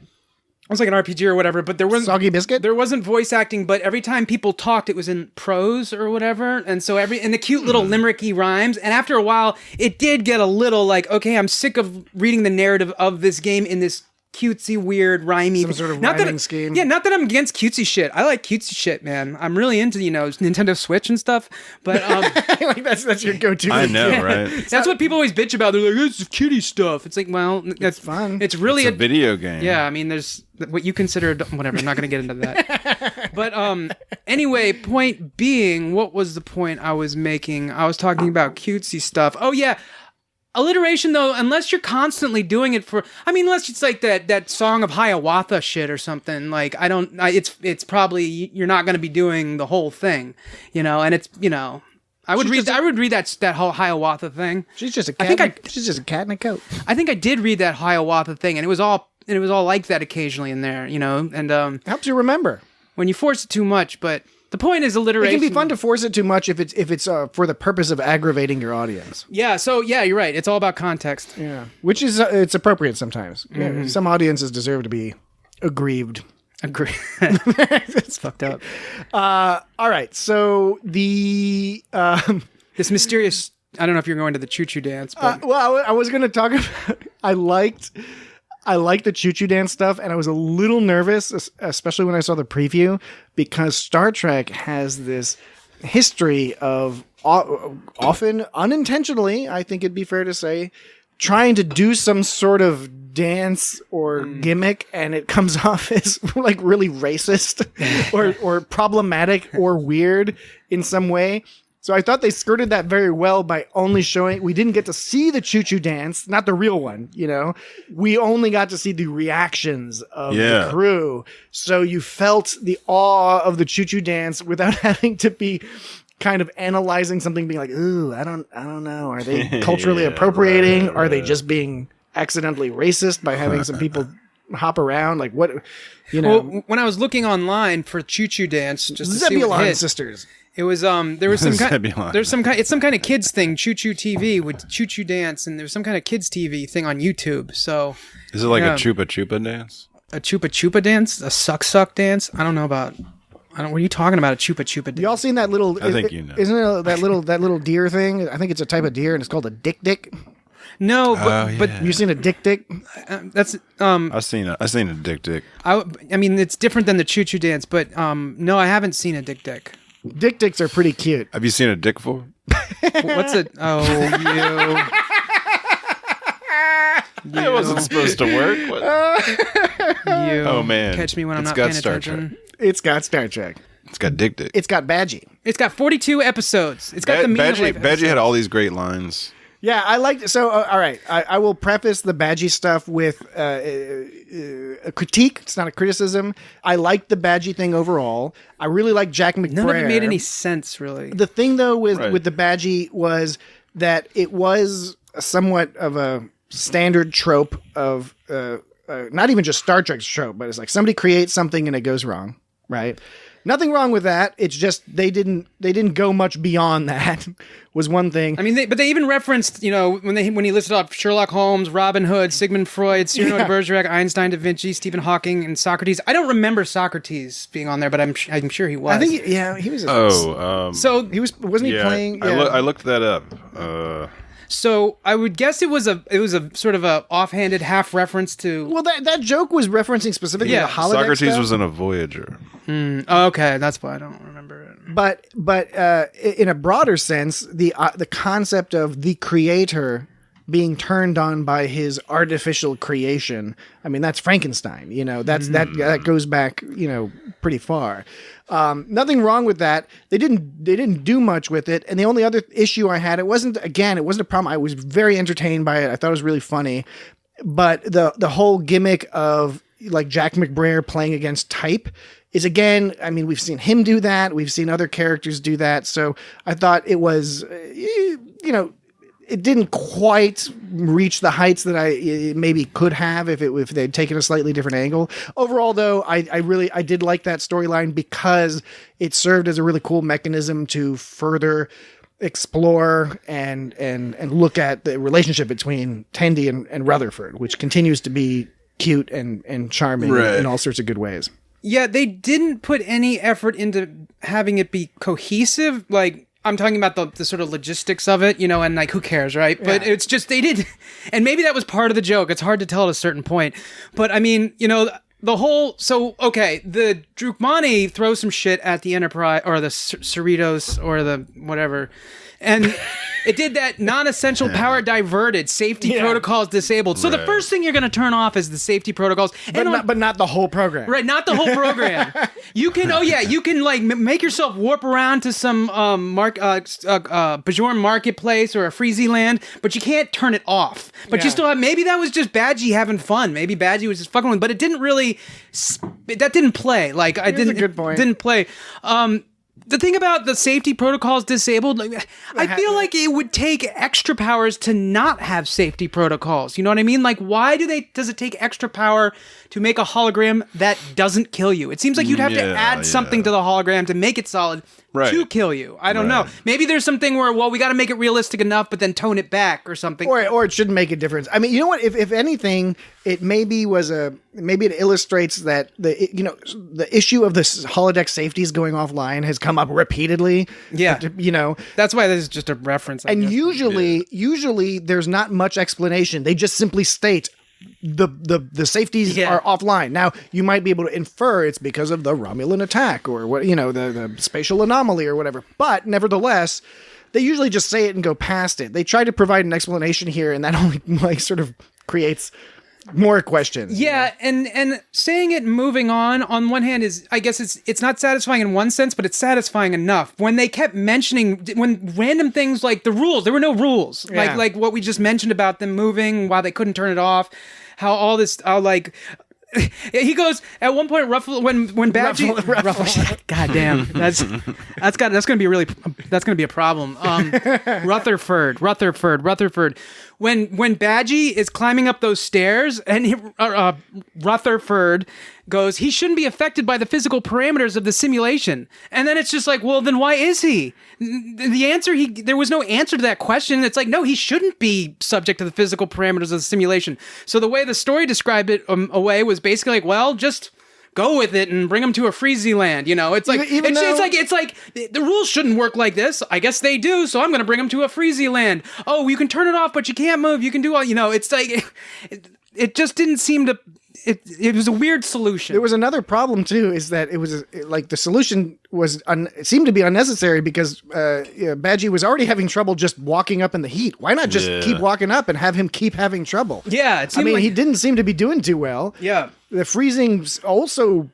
was like an RPG or whatever, but there wasn't Soggy Biscuit. There wasn't voice acting, but every time people talked, it was in prose or whatever, and so and the cute little limericky rhymes. And after a while, it did get a little like, okay, I'm sick of reading the narrative of this game in this cutesy, weird, rhymey. Some sort of rhyming scheme. Yeah, not that I'm against cutesy shit. I like cutesy shit, man. I'm really into, Nintendo Switch and stuff. But like that's your go-to. I know, right? That's what people always bitch about. They're like, this is kitty stuff. It's like, well, that's fun. It's really a video game. Yeah, I mean, there's what you consider whatever. I'm not going to get into that. But anyway, point being, what was the point I was making? I was talking about cutesy stuff. Oh yeah. Alliteration, though, unless you're constantly doing it unless it's like that Song of Hiawatha shit or something, like, it's probably, you're not going to be doing the whole thing, and it's, I would read that whole Hiawatha thing. She's just a cat. She's just a cat in a coat. I think I did read that Hiawatha thing, and it was all like that occasionally in there, and helps you remember when you force it too much, but. The point is alliteration. It can be fun to force it too much if it's for the purpose of aggravating your audience. Yeah, so you're right. It's all about context. Yeah, which is it's appropriate sometimes. Mm-hmm. Yeah, some audiences deserve to be aggrieved. It's fucked up. All right, so the this mysterious. I don't know if you're going to the chu-chu dance. But... I was going to talk about. I liked the chu-chu dance stuff, and I was a little nervous, especially when I saw the preview, because Star Trek has this history of, often unintentionally, I think it'd be fair to say, trying to do some sort of dance or gimmick, and it comes off as like really racist or problematic or weird in some way. So I thought they skirted that very well by only showing, we didn't get to see the chu-chu dance, not the real one, we only got to see the reactions of the crew. So you felt the awe of the chu-chu dance without having to be kind of analyzing something, being like, ooh, I don't know. Are they culturally appropriating? Right. Are they just being accidentally racist by having some people hop around? Like what, Well, when I was looking online for chu-chu dance, just to Zebulon see what hit, sisters. It was there was some kind it's some kind of kids thing, chu-chu TV with chu-chu dance, and there's some kind of kids TV thing on YouTube. So is it like a chupa chupa dance? A chupa chupa dance? A suck dance? I don't know about. What are you talking about? A chupa chupa dance? Y'all seen that little? I think you know. Isn't it that little deer thing? I think it's a type of deer, and it's called a dick. No, but you seen a dick? That's I've seen a dick. I mean, it's different than the chu-chu dance, but no, I haven't seen a dick. Dicks are pretty cute. Have you seen a dick for? What's it? Oh, you. That wasn't supposed to work. You. Oh man! Catch me when I'm it's not got paying Star attention. Trek. It's got Star Trek. It's got dick. It's got Badgie. It's got 42 episodes. It's got the meaning of life Badgie had all these great lines. Yeah, I liked it. So, all right, I will preface the Badgie stuff with a critique. It's not a criticism. I liked the Badgie thing overall. I really like Jack McBrayer. None of it made any sense, really. The thing, though, with the Badgie was that it was somewhat of a standard trope of not even just Star Trek's trope, but it's like somebody creates something and it goes wrong, right? Nothing wrong with that. It's just they didn't go much beyond that. Was one thing. I mean, but they even referenced, when he listed off Sherlock Holmes, Robin Hood, Sigmund Freud, Cyrano de Bergerac, Einstein, Da Vinci, Stephen Hawking, and Socrates. I don't remember Socrates being on there, but I'm sure he was. I think he was. So he wasn't he playing? Yeah. I looked that up. So I would guess it was a sort of a offhanded half reference to. Well, that joke was referencing specifically the holodeck Socrates stuff. was in a Voyager. Okay, that's why I don't remember it. But in a broader sense, the concept of the creator being turned on by his artificial creation. I mean, that's Frankenstein. That goes back pretty far. Nothing wrong with that. They didn't do much with it. And the only other issue I had, it wasn't a problem. I was very entertained by it. I thought it was really funny. But the whole gimmick of like Jack McBrayer playing against type is, again, I mean, we've seen him do that. We've seen other characters do that. So I thought it was, it didn't quite reach the heights that it maybe could have if they'd taken a slightly different angle. Overall, though, I did like that storyline because it served as a really cool mechanism to further explore and look at the relationship between Tendi and Rutherford, which continues to be cute and charming in all sorts of good ways. Yeah, they didn't put any effort into having it be cohesive. Like, I'm talking about the sort of logistics of it, and like, who cares, right? But it's just, they did, and maybe that was part of the joke. It's hard to tell at a certain point. But I mean, the whole, the Drukmani throws some shit at the Enterprise, or the Cerritos, or the whatever. And it did that non-essential power diverted, safety protocols disabled. So the first thing you're going to turn off is the safety protocols. But not the whole program. Right, not the whole program. You can like make yourself warp around to some Bajoran marketplace or a Freezy land, but you can't turn it off. But you still have, maybe that was just Badgie having fun. Maybe Badgie was just fucking with, but it didn't really, that didn't play. Like, That's a good point. Didn't play. The thing about the safety protocols disabled, I feel like it would take extra powers to not have safety protocols. You know what I mean? Like, why does it take extra power to make a hologram that doesn't kill you? It seems like you'd have to add something to the hologram to make it solid to kill you. I don't know. Maybe there's something where, we got to make it realistic enough, but then tone it back or something. Or it shouldn't make a difference. I mean, you know what? If anything, it maybe it illustrates that the issue of this holodeck safeties going offline has come up repeedely. Yeah. That's why this is just a reference. I guess. Usually there's not much explanation. They just simply state the safeties are offline. Now, you might be able to infer it's because of the Romulan attack or what, the spatial anomaly or whatever. But nevertheless, they usually just say it and go past it. They try to provide an explanation here, and that only sort of creates more questions. Yeah, and saying it and moving on one hand is, I guess it's not satisfying in one sense, but it's satisfying enough. When they kept mentioning, when random things like the rules, there were no rules. Yeah. Like what we just mentioned about them moving while they couldn't turn it off, how all this, he goes at one point. When Badgie, God damn, that's gonna be a problem. Rutherford. When Badgie is climbing up those stairs, and Rutherford goes, he shouldn't be affected by the physical parameters of the simulation. And then it's just like, well, then why is he? The answer, there was no answer to that question. It's like, no, he shouldn't be subject to the physical parameters of the simulation. So the way the story described it away was basically like, well, just go with it and bring him to a Freezy land. It's like, it's like the rules shouldn't work like this. I guess they do. So I'm going to bring him to a Freezy land. Oh, you can turn it off, but you can't move. You can do all, it's like, it just didn't seem to, it was a weird solution. There was another problem too, is that it was like the solution was it seemed to be unnecessary because Badgie was already having trouble just walking up in the heat. Why not just keep walking up and have him keep having trouble? Yeah, he didn't seem to be doing too well. Yeah, the freezing also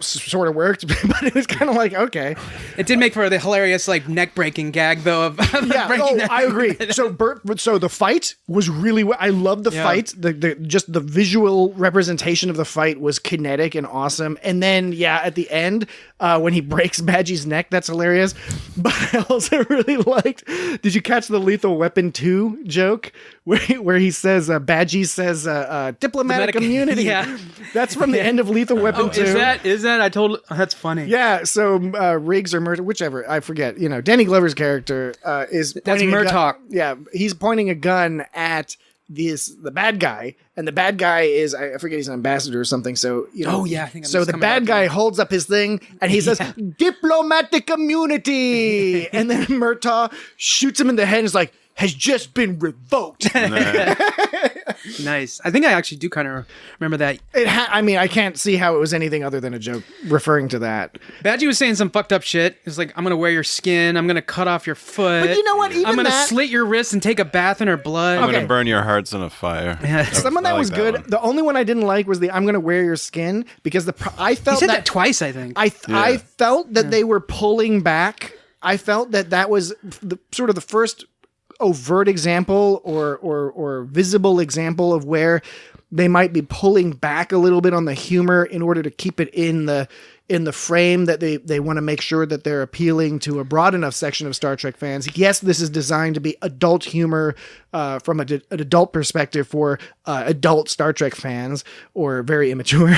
sort of worked, but it was kind of like, okay. It did make for the hilarious, like, neck-breaking gag, though, of Yeah, breaking I agree. So the fight was really, I love the fight. Just the visual representation of the fight was kinetic and awesome. And then, yeah, at the end, when he breaks Badgie's neck, that's hilarious. But I also really liked, did you catch the Lethal Weapon 2 joke? Where he says, Badgie says, diplomatic immunity. Yeah. That's from the end of Lethal Weapon 2. Is that? That's funny. Yeah, so Riggs or Murtaugh, whichever, I forget. You know, Danny Glover's character is That's pointing Murtaugh. Yeah, he's pointing a gun at the bad guy, and the bad guy is, I forget, he's an ambassador or something. So, you know. Oh yeah, I think I'm so just the coming bad out guy there. holds up his thing, and he says, "Diplomatic immunity," and then Murtaugh shoots him in the head, and is like, "Has just been revoked." Nice. I think I actually do kind of remember that. I mean, I can't see how it was anything other than a joke referring to that. Badgie was saying some fucked up shit. It's like, I'm going to wear your skin. I'm going to cut off your foot. But you know what? Even I'm going to that- slit your wrists and take a bath in her blood. I'm Okay. going to burn your hearts in a fire. Yeah. Some of that I like was good. one. The only one I didn't like was the "I'm going to wear your skin," because I He felt said that twice, I think. I felt that they were pulling back. I felt that was the sort of the first overt example or visible example of where they might be pulling back a little bit on the humor in order to keep it in the frame that they want to make sure that they're appealing to a broad enough section of Star Trek fans. Yes, this is designed to be adult humor from an adult perspective for adult Star Trek fans or very immature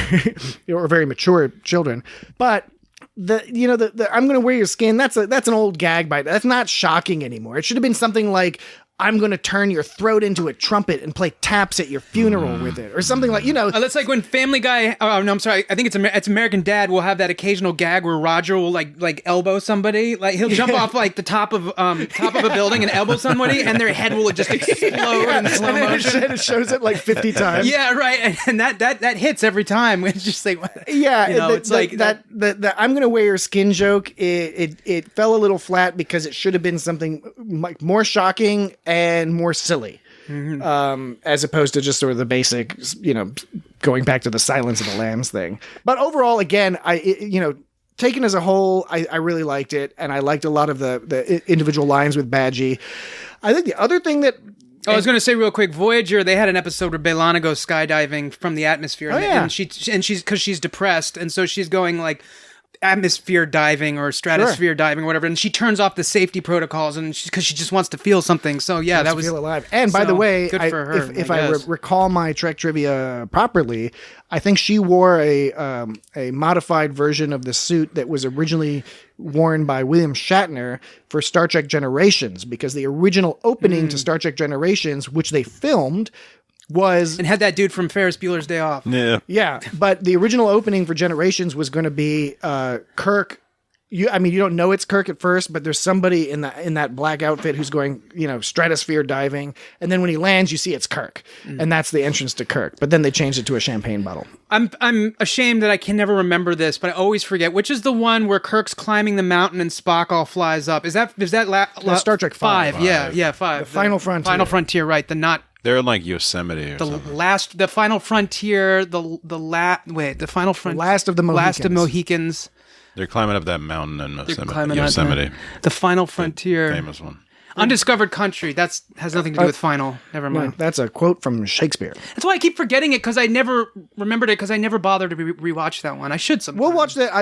or very mature children, but the "I'm going to wear your skin," that's an old gag bite. That's not shocking anymore. It should have been something like, "I'm going to turn your throat into a trumpet and play taps at your funeral with it," or something like, That's like when Family Guy. Oh no, I'm sorry. I think it's American Dad will have that occasional gag where Roger will like elbow somebody. Like he'll jump off like the top of a building and elbow somebody, and their head will just explode in slow and then motion. it shows it like 50 times. Yeah, right. And that hits every time. It's just like, Yeah, it's like that "I'm going to wear your skin" joke. It fell a little flat because it should have been something like more shocking and more silly, as opposed to just sort of the basic, going back to the Silence of the Lambs thing. But overall, again, taken as a whole, I really liked it, and I liked a lot of the individual lines with Badgie. I think the other thing that I was going to say real quick, Voyager, they had an episode where B'Elanna goes skydiving from the atmosphere, and she's because she's depressed, and so she's going like atmosphere diving or stratosphere diving or whatever, and she turns off the safety protocols and because she just wants to feel something. So yeah, that was feel alive. And by the way, good for her, if I recall my Trek trivia properly, I think she wore a modified version of the suit that was originally worn by William Shatner for Star Trek Generations, because the original opening to Star Trek Generations, which they filmed, was and had that dude from Ferris Bueller's Day Off. Yeah, but the original opening for Generations was going to be Kirk. You don't know it's Kirk at first, but there's somebody in that black outfit who's going, stratosphere diving, and then when he lands, you see it's Kirk, and that's the entrance to Kirk. But then they changed it to a champagne bottle. I'm ashamed that I can never remember this, but I always forget which is the one where Kirk's climbing the mountain and Spock all flies up. Is that Star Trek 5? Yeah, 5. The Final Frontier. Final Frontier, right? They're in like Yosemite or something. The Final Frontier, the Final Frontier, Last of the Mohicans. Last of Mohicans. They're climbing up that mountain in Climbing Yosemite. The Final Frontier. Famous one. Undiscovered Country. Has nothing to do with Final. Never mind. That's a quote from Shakespeare. That's why I keep forgetting it, because I never remembered it, because I never bothered to rewatch that one. I should sometime. We'll watch that.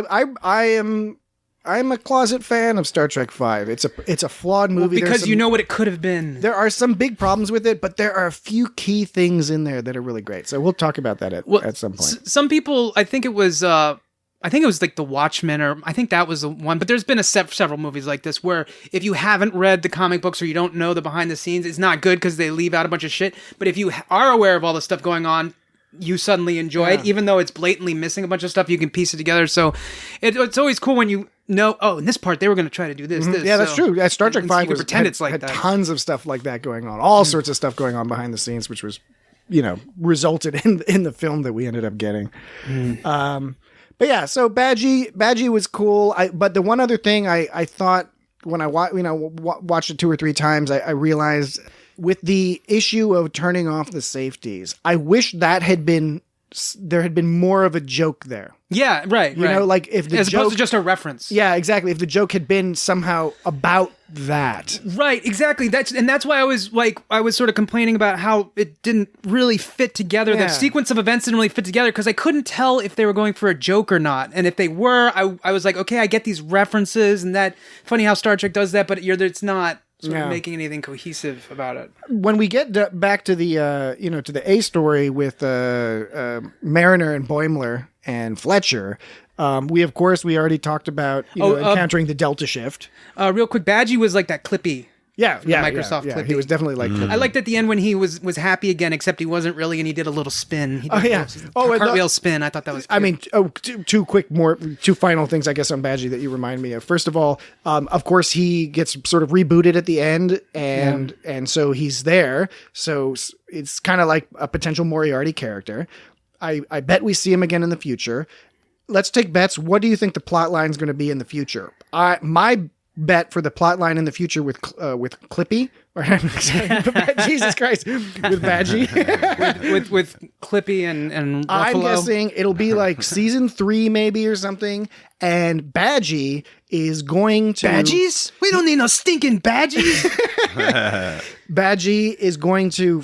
I'm a closet fan of Star Trek V. It's a flawed movie. Because you know what it could have been. There are some big problems with it, but there are a few key things in there that are really great. So we'll talk about that at some point. Some people, I think it was like The Watchmen, or I think that was the one. But there's been several movies like this where if you haven't read the comic books or you don't know the behind the scenes, it's not good because they leave out a bunch of shit. But if you are aware of all the stuff going on, you suddenly enjoy it, even though it's blatantly missing a bunch of stuff. You can piece it together. So it's always cool when you know, in this part they were going to try to do this. Yeah, that's true. Star Trek V had tons of stuff like that going on, all sorts of stuff going on behind the scenes, which was, resulted in the film that we ended up getting. But yeah, so Badgie was cool. But the one other thing I thought when I watched it 2 or 3 times, I realized with the issue of turning off the safeties, I wish that had been there had been more of a joke there. Yeah, right. You know, like if the as joke, opposed to just a reference. Yeah, exactly. If the joke had been somehow about that. Right, exactly. That's why I was sort of complaining about how it didn't really fit together. Yeah. The sequence of events didn't really fit together because I couldn't tell if they were going for a joke or not. And if they were, I was like, okay, I get these references, and that funny how Star Trek does that, but it's not sort of making anything cohesive about it. When we get back to the to the A story with Mariner and Boimler and Fletcher, we already talked about encountering the Delta Shift. Real quick, Badgie was like that Clippy. Microsoft Clippy. He was definitely like Clippy. I liked at the end when he was happy again, except he wasn't really, and he did a little spin. He did a cartwheel spin. I thought that was cute. I mean, two final things, I guess, on Badgie that you remind me of. First of all, of course, he gets sort of rebooted at the end, and so he's there. So it's kind of like a potential Moriarty character. I bet we see him again in the future. Let's take bets. What do you think the plot line is going to be in the future? My bet for the plot line in the future with Clippy, or Jesus Christ, with Badgie, with Clippy and Ruffalo. I'm guessing it'll be like season 3 maybe or something, and Badgie is going to Badgies? We don't need no stinking Badgies. Badgie is going to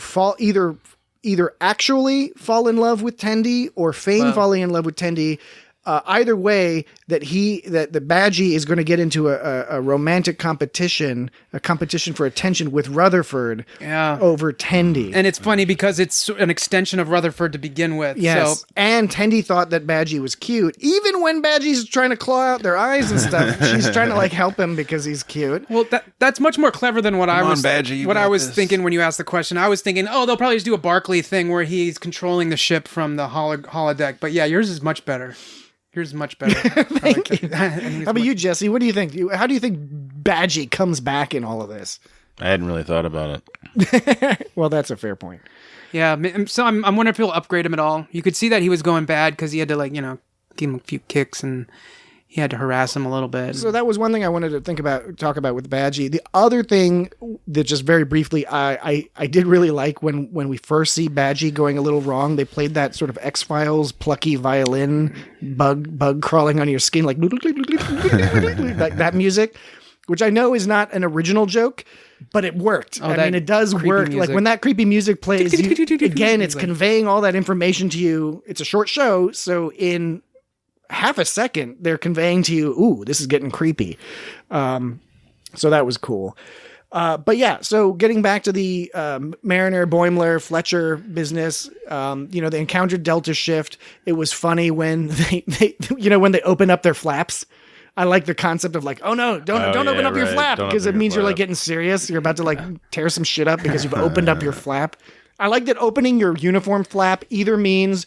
either actually fall in love with Tendi or feign falling in love with Tendi. Either way, that the Badgie is going to get into a romantic competition, a competition for attention with Rutherford over Tendi. And it's funny because it's an extension of Rutherford to begin with. Yes. So. And Tendi thought that Badgie was cute. Even when Badgie's trying to claw out their eyes and stuff, she's trying to like help him because he's cute. Well, that's much more clever than what I was thinking when you asked the question. I was thinking, they'll probably just do a Barclay thing where he's controlling the ship from the holodeck. But yeah, yours is much better. Yours is much better. Thank you. How about you, Jesse? What do you think? How do you think Badgie comes back in all of this? I hadn't really thought about it. Well, that's a fair point. Yeah, so I'm wondering if he'll upgrade him at all. You could see that he was going bad because he had to give him a few kicks and he had to harass him a little bit. So that was one thing I wanted to talk about with Badgie. The other thing that just very briefly, I did really like when we first see Badgie going a little wrong, they played that sort of X-Files plucky violin bug crawling on your skin, like that music, which I know is not an original joke, but it worked. I mean, it does work. Music. Like when that creepy music plays, again, it's conveying all that information to you. It's a short show, so in half a second, they're conveying to you, ooh, this is getting creepy. So that was cool. But yeah, so getting back to the Mariner, Boimler, Fletcher business, they encountered Delta Shift. It was funny when they when they open up their flaps. I like the concept of like, oh no, don't open up your flap, because it means you're like getting serious. You're about to like tear some shit up because you've opened up your flap. I like that opening your uniform flap either means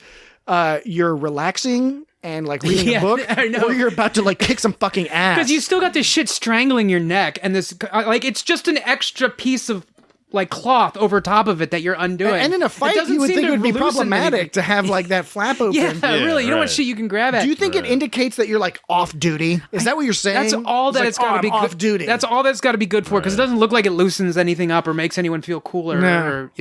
you're relaxing and like reading a book, or you're about to like kick some fucking ass. Because you still got this shit strangling your neck, and this it's just an extra piece of like cloth over top of it that you're undoing. And in a fight, you would think it would be problematic to have like that flap open. Really, you don't want shit you can grab at. Do you think it indicates that you're like off duty? Is that what you're saying? That's all that it's got to be off duty. That's all that's got to be good for, because it doesn't look like it loosens anything up or makes anyone feel cooler. Or,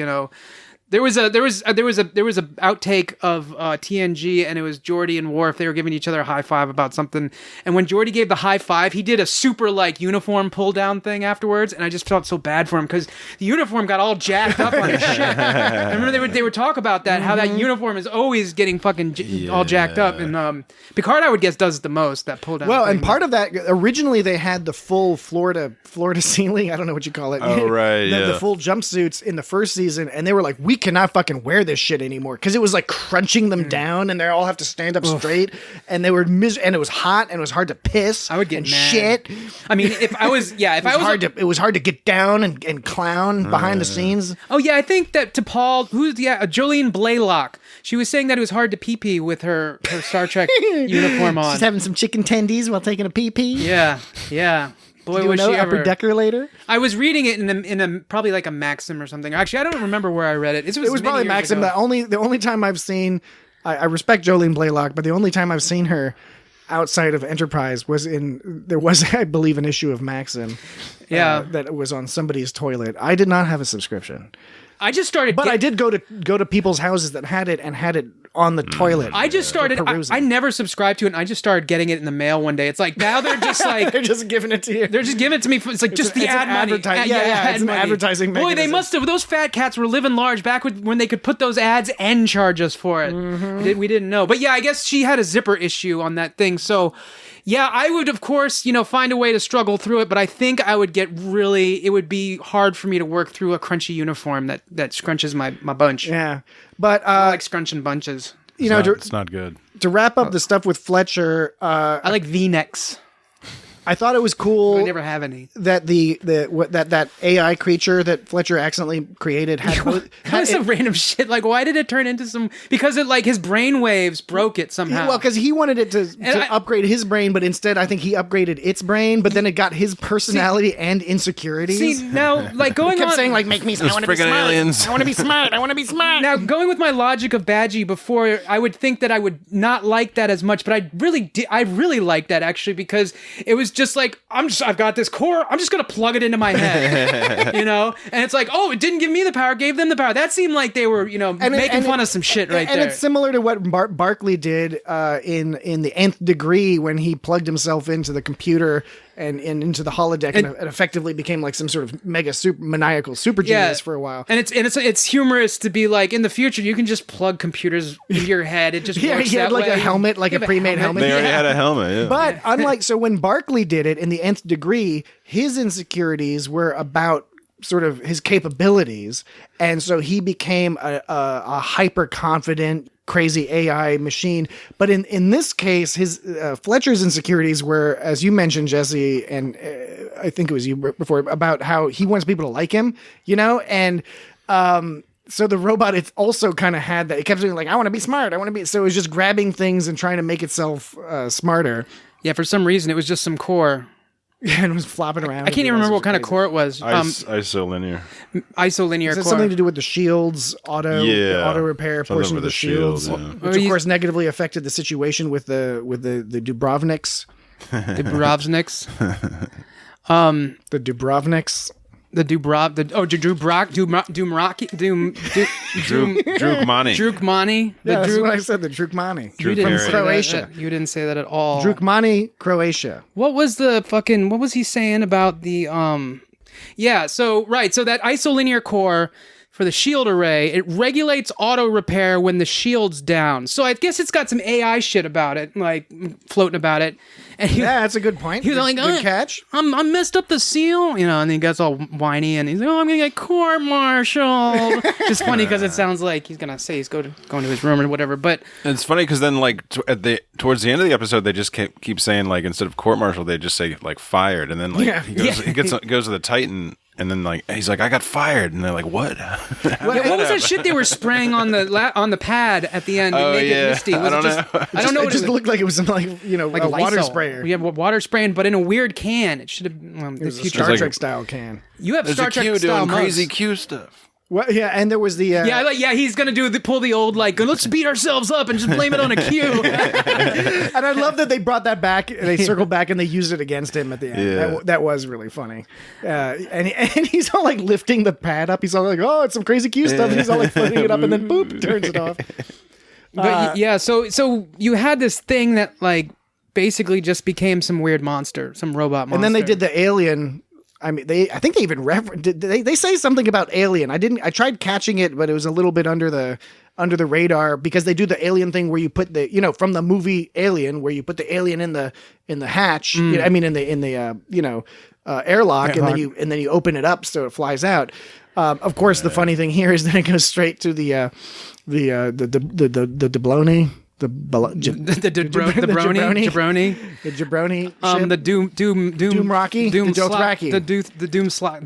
There was a outtake of TNG, and it was Geordi and Worf. They were giving each other a high five about something, and when Geordi gave the high five, he did a super like uniform pull down thing afterwards, and I just felt so bad for him because the uniform got all jacked up on his ship. I remember they would talk about that, how that uniform is always getting fucking all jacked up, and Picard, I would guess, does the most, that pull down. Well, thing. And part of that, originally they had the full Florida ceiling. I don't know what you call it. Oh right, the full jumpsuits in the first season, and they were like, we cannot fucking wear this shit anymore, because it was like crunching them down, and they all have to stand up straight, and they were and it was hot, and it was hard to piss. I would get and mad. Shit. I mean, it was hard to get down and clown behind the scenes. Oh yeah, I think that to Paul, Jolene Blaylock, she was saying that it was hard to pee with her Star Trek uniform on. She's having some chicken tendies while taking a pee. Yeah. Boy, was she ever Upper Decker later? I was reading it in a probably like a Maxim or something. Actually, I don't remember where I read it. It was probably Maxim. Ago. The only time I've seen, I respect Jolene Blaylock, but the only time I've seen her outside of Enterprise was I believe, an issue of Maxim. That was on somebody's toilet. I did not have a subscription. I just started, but I did go to people's houses that had it, and had it on the toilet. I just started. I never subscribed to it, and I just started getting it in the mail one day. It's like now they're just like they're just giving it to you. They're just giving it to me. It's like just the ad money. It's an advertising mechanism. Boy, they must have. Those fat cats were living large back when they could put those ads and charge us for it. Mm-hmm. We didn't know, but yeah, I guess she had a zipper issue on that thing. So. Yeah, I would, of course, find a way to struggle through it, but I think I would it would be hard for me to work through a crunchy uniform that scrunches my bunch. Yeah, but I like scrunching bunches. It's not good. To wrap up the stuff with Fletcher, I like V-necks. I thought it was cool. I never have any. That that AI creature that Fletcher accidentally created had some random shit. Like, why did it turn into some? Because it his brain waves broke it somehow. Well, because he wanted it to upgrade his brain, but instead I think he upgraded its brain. But then it got his personality and insecurities. See now, like going it kept on, saying like, "Make me. I want to be smart. Aliens. I want to be smart. I want to be smart." Now, going with my logic of Badgie before, I would think that I would not like that as much, but I really liked that actually because it was just like I've got this core. I'm just gonna plug it into my head, And it's like, oh, it didn't give me the power, gave them the power. That seemed like they were, making fun of some shit right there. And it's similar to what Barclay did in the Nth Degree when he plugged himself into the computer and into the holodeck and effectively became like some sort of maniacal super genius for a while. And it's humorous to be like in the future you can just plug computers into your head. It just works he had that like way. a helmet, like a pre-made helmet. They already had a helmet. Yeah. But unlike when Barclay did it in the Nth Degree, his insecurities were about sort of his capabilities, and so he became a hyper confident, crazy AI machine. But in this case, his Fletcher's insecurities were, as you mentioned, Jesse, and I think it was you before, about how he wants people to like him, and so the robot, it also kind of had that. It kept saying like, "I want to be smart. I want to be." So it was just grabbing things and trying to make itself smarter. Yeah, for some reason it was just some core. Yeah, and it was flopping around. I can't even remember what kind of core it was. Isolinear. Isolinear Is it core. something to do with the shields, auto repair portion of the shields, which of course negatively affected the situation with the Dubrovniks. Dubrovniks. The Dubrovniks. Drukmani. Yeah, that's what I said, the Drukmani. You didn't say Croatia. You didn't say that at all. Drukmani, Croatia. What was he saying about the, so that isolinear core for the shield array, it regulates auto repair when the shield's down. So I guess it's got some AI shit about it, like floating about it. And that's a good point. He was like, good catch. I messed up the seal, and then he gets all whiny and he's like, I'm gonna get court-martialed. Just funny because it sounds like he's gonna say he's going to his room or whatever. But it's funny because then like towards the end of the episode, they just keep saying like instead of court-martial, they just say like fired, and then like he goes to the Titan. And then he's like, I got fired, and they're like, what? What was that shit they were spraying on the pad at the end to make it misty? I don't know. I don't know. It just looked like it was like a water sprayer. Yeah, water spraying, but in a weird can. It should have. It was a Star Trek style can. You have Star Trek style doing crazy Q stuff. Well, yeah, and there was the he's gonna pull the old let's beat ourselves up and just blame it on a Q. And I love that they brought that back. They circled back and they used it against him at the end. Yeah. That was really funny. And he's all like lifting the pad up. He's all like, "Oh, it's some crazy Q stuff." And he's all like floating it up, and then boop, turns it off. But so you had this thing that like basically just became some weird monster, some robot monster, and then they did the alien. I mean, I think they even they say something about Alien. I tried catching it, but it was a little bit under the radar because they do the Alien thing where you put from the movie Alien, where you put the alien in the hatch. In the airlock, and then you open it up so it flies out. Of course, the funny thing here is that it goes straight to the Dobloni. The jabroni, the Doomraki, the Dothraki, the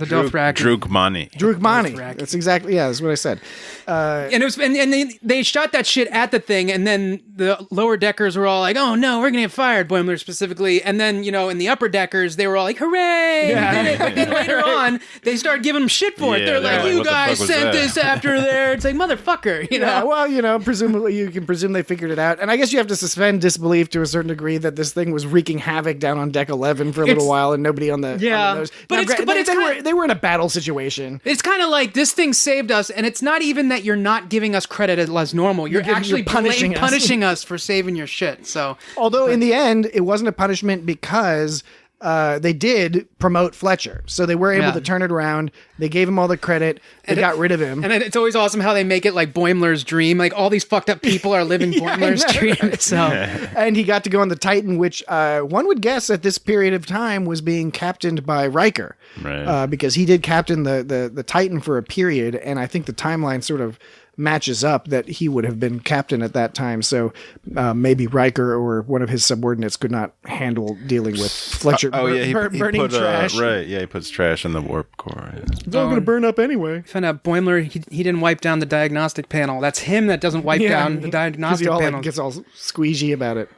Dothraki, Drukmani. That's exactly that's what I said. And it was, and they shot that shit at the thing, and then the lower deckers were all like, "Oh no, we're gonna get fired," Boimler specifically. And then in the upper deckers, they were all like, "Hooray!" Yeah. We did it. But then later on, they started giving them shit for it. They're like, "You guys sent this after there." It's like, motherfucker, Yeah, well, presumably you can presume they figured it out. out. And I guess you have to suspend disbelief to a certain degree that this thing was wreaking havoc down on deck 11 for a little while and nobody on the those. They were in a battle situation. It's kind of like this thing saved us, and it's not even that you're not giving us credit as normal. You're actually punishing us for saving your shit. So, although in the end it wasn't a punishment because they did promote Fletcher, so they were able to turn it around. They gave him all the credit. They got rid of him. And it's always awesome how they make it like Boimler's dream. Like all these fucked up people are living Boimler's dream. So, and he got to go on the Titan, which one would guess at this period of time was being captained by Riker, right? Because he did captain the Titan for a period, and I think the timeline sort of matches up that he would have been captain at that time. So maybe Riker or one of his subordinates could not handle dealing with Fletcher burning trash. Right, yeah, he puts trash in the warp core. Yeah. It's all going to burn up anyway. Found out Boimler, he didn't wipe down the diagnostic panel. That's him that doesn't wipe down the diagnostic panel. He gets all squeezy about it.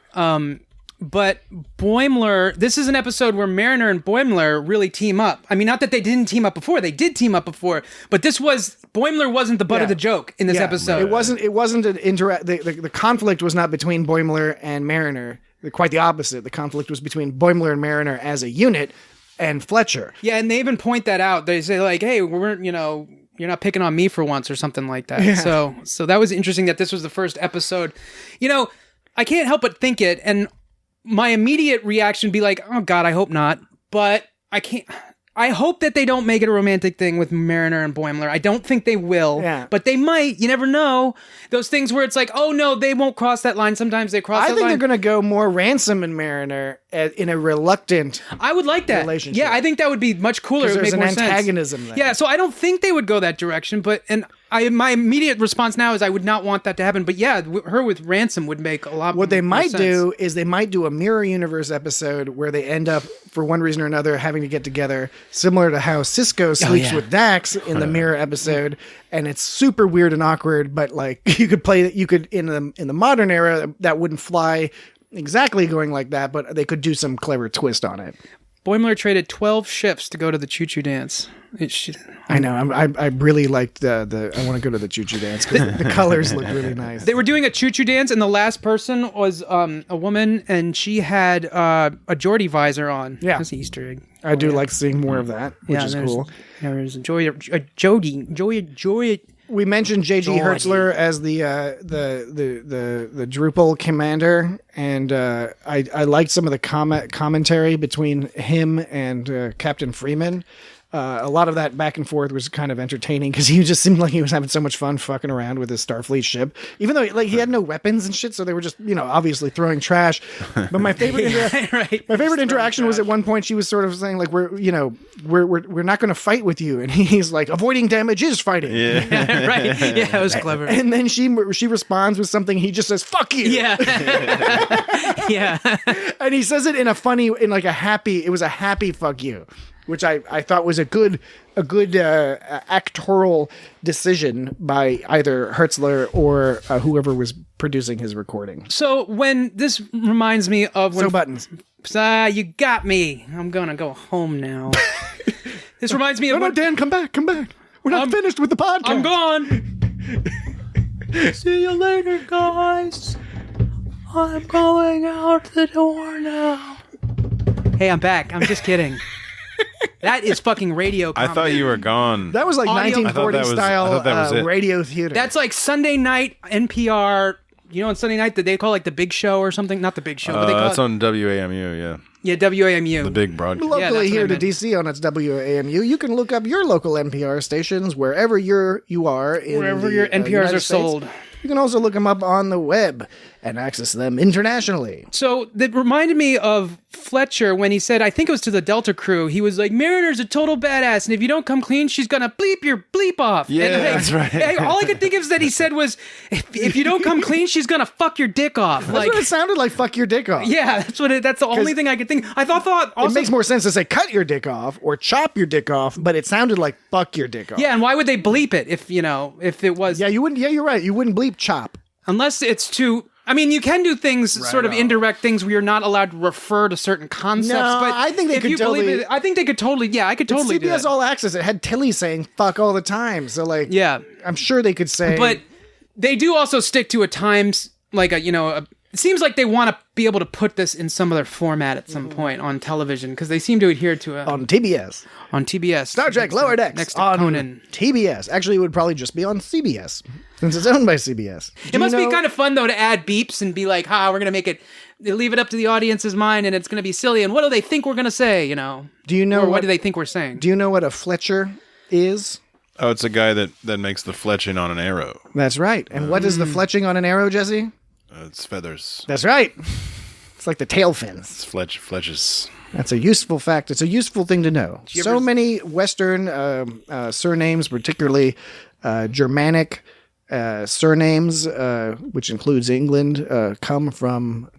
But Boimler, this is an episode where Mariner and Boimler really team up. I mean, not that they didn't team up before; they did team up before. But Boimler wasn't the butt of the joke in this episode. It wasn't an the conflict was not between Boimler and Mariner. Quite the opposite. The conflict was between Boimler and Mariner as a unit, and Fletcher. Yeah, and they even point that out. They say like, "Hey, you're not picking on me for once," or something like that. Yeah. So that was interesting that this was the first episode. I can't help but think it, and my immediate reaction would be like, oh God, I hope not. But I hope that they don't make it a romantic thing with Mariner and Boimler. I don't think they will, but they might. You never know. Those things where it's like, oh no, they won't cross that line. Sometimes they cross that line. I think they're going to go more Ransom and Mariner in a reluctant I would like that. Relationship. Yeah, I think that would be much cooler. It would make more sense. There's an antagonism there. Yeah, so I don't think they would go that direction, my immediate response now is I would not want that to happen. But yeah, her with Ransom would make a lot more sense. What they might do is they might do a mirror universe episode where they end up, for one reason or another, having to get together, similar to how Sisko sleeps with Dax in the mirror episode. And it's super weird and awkward, but like you could in the modern era, that wouldn't fly exactly going like that, but they could do some clever twist on it. Boimler traded 12 ships to go to the chu-chu dance. I know. I really liked I want to go to the chu-chu dance because the colors look really nice. They were doing a chu-chu dance, and the last person was a woman, and she had a Geordie visor on. Yeah, that's an Easter egg. I do like seeing more of that, which is cool. There's a Jodie. We mentioned J.G. Hertzler as the Drupal commander, and I liked some of the commentary between him and Captain Freeman. A lot of that back and forth was kind of entertaining because he just seemed like he was having so much fun fucking around with his Starfleet ship, even though like he had no weapons and shit, so they were just obviously throwing trash. But my favorite interaction was at one point she was sort of saying like we're not going to fight with you, and he's like avoiding damage is fighting. Yeah, right. Yeah, it was clever. And then she responds with something. He just says fuck you. Yeah. Yeah. And he says it in a happy fuck you, which I thought was a good actoral decision by either Hertzler or whoever was producing his recording. So when this reminds me of when Buttons. You got me. I'm gonna go home now. This reminds me of no, Dan, come back. We're not finished with the podcast. I'm gone. See you later, guys. I'm going out the door now. Hey, I'm back. I'm just kidding. That is fucking radio comedy. I thought you were gone. That was like 1940 style radio theater. That's like Sunday night NPR. On Sunday night that they call like the Big Show or something. Not the Big Show. But they call that's on WAMU, yeah. Yeah, WAMU. The big broadcast. Locally here to DC on its WAMU, you can look up your local NPR stations wherever you are. Wherever your NPRs are sold. You can also look them up on the web and access them internationally. So that reminded me of Fletcher when he said, I think it was to the Delta crew, he was like, Mariner's a total badass, and if you don't come clean, she's gonna bleep your bleep off. Yeah, and, that's right. All I could think of is that he said was, if you don't come clean, she's gonna fuck your dick off. That's what it sounded like, fuck your dick off. Yeah, that's the only thing I could think. I thought also, it makes more sense to say cut your dick off or chop your dick off, but it sounded like fuck your dick off. Yeah, and why would they bleep it if it was... Yeah, you wouldn't. Yeah, you're right. You wouldn't bleep chop. Unless it's too... I mean, you can do things, sort of indirect things where you're not allowed to refer to certain concepts. No, but I think they could totally... I think they could totally... Yeah, I could totally do that. CBS All Access. It had Tilly saying fuck all the time. So, like... Yeah. I'm sure they could say... But they do also stick to a times... like it seems like they want to be able to put this in some other format at some point on television because they seem to adhere to it on TBS. On TBS, Star Trek Lower Decks next to on Conan. TBS. Actually, it would probably just be on CBS since it's owned by CBS. It must be kind of fun though to add beeps and be like, we're gonna make it. They leave it up to the audience's mind, and it's gonna be silly. And what do they think we're gonna say? Do you know what do they think we're saying? Do you know what a Fletcher is? Oh, it's a guy that makes the fletching on an arrow. That's right. And what is the fletching on an arrow, Jesse? It's feathers. That's right. It's like the tail fins. It's fletches. That's a useful fact. It's a useful thing to know. So many Western surnames, particularly Germanic surnames, which includes England, come from,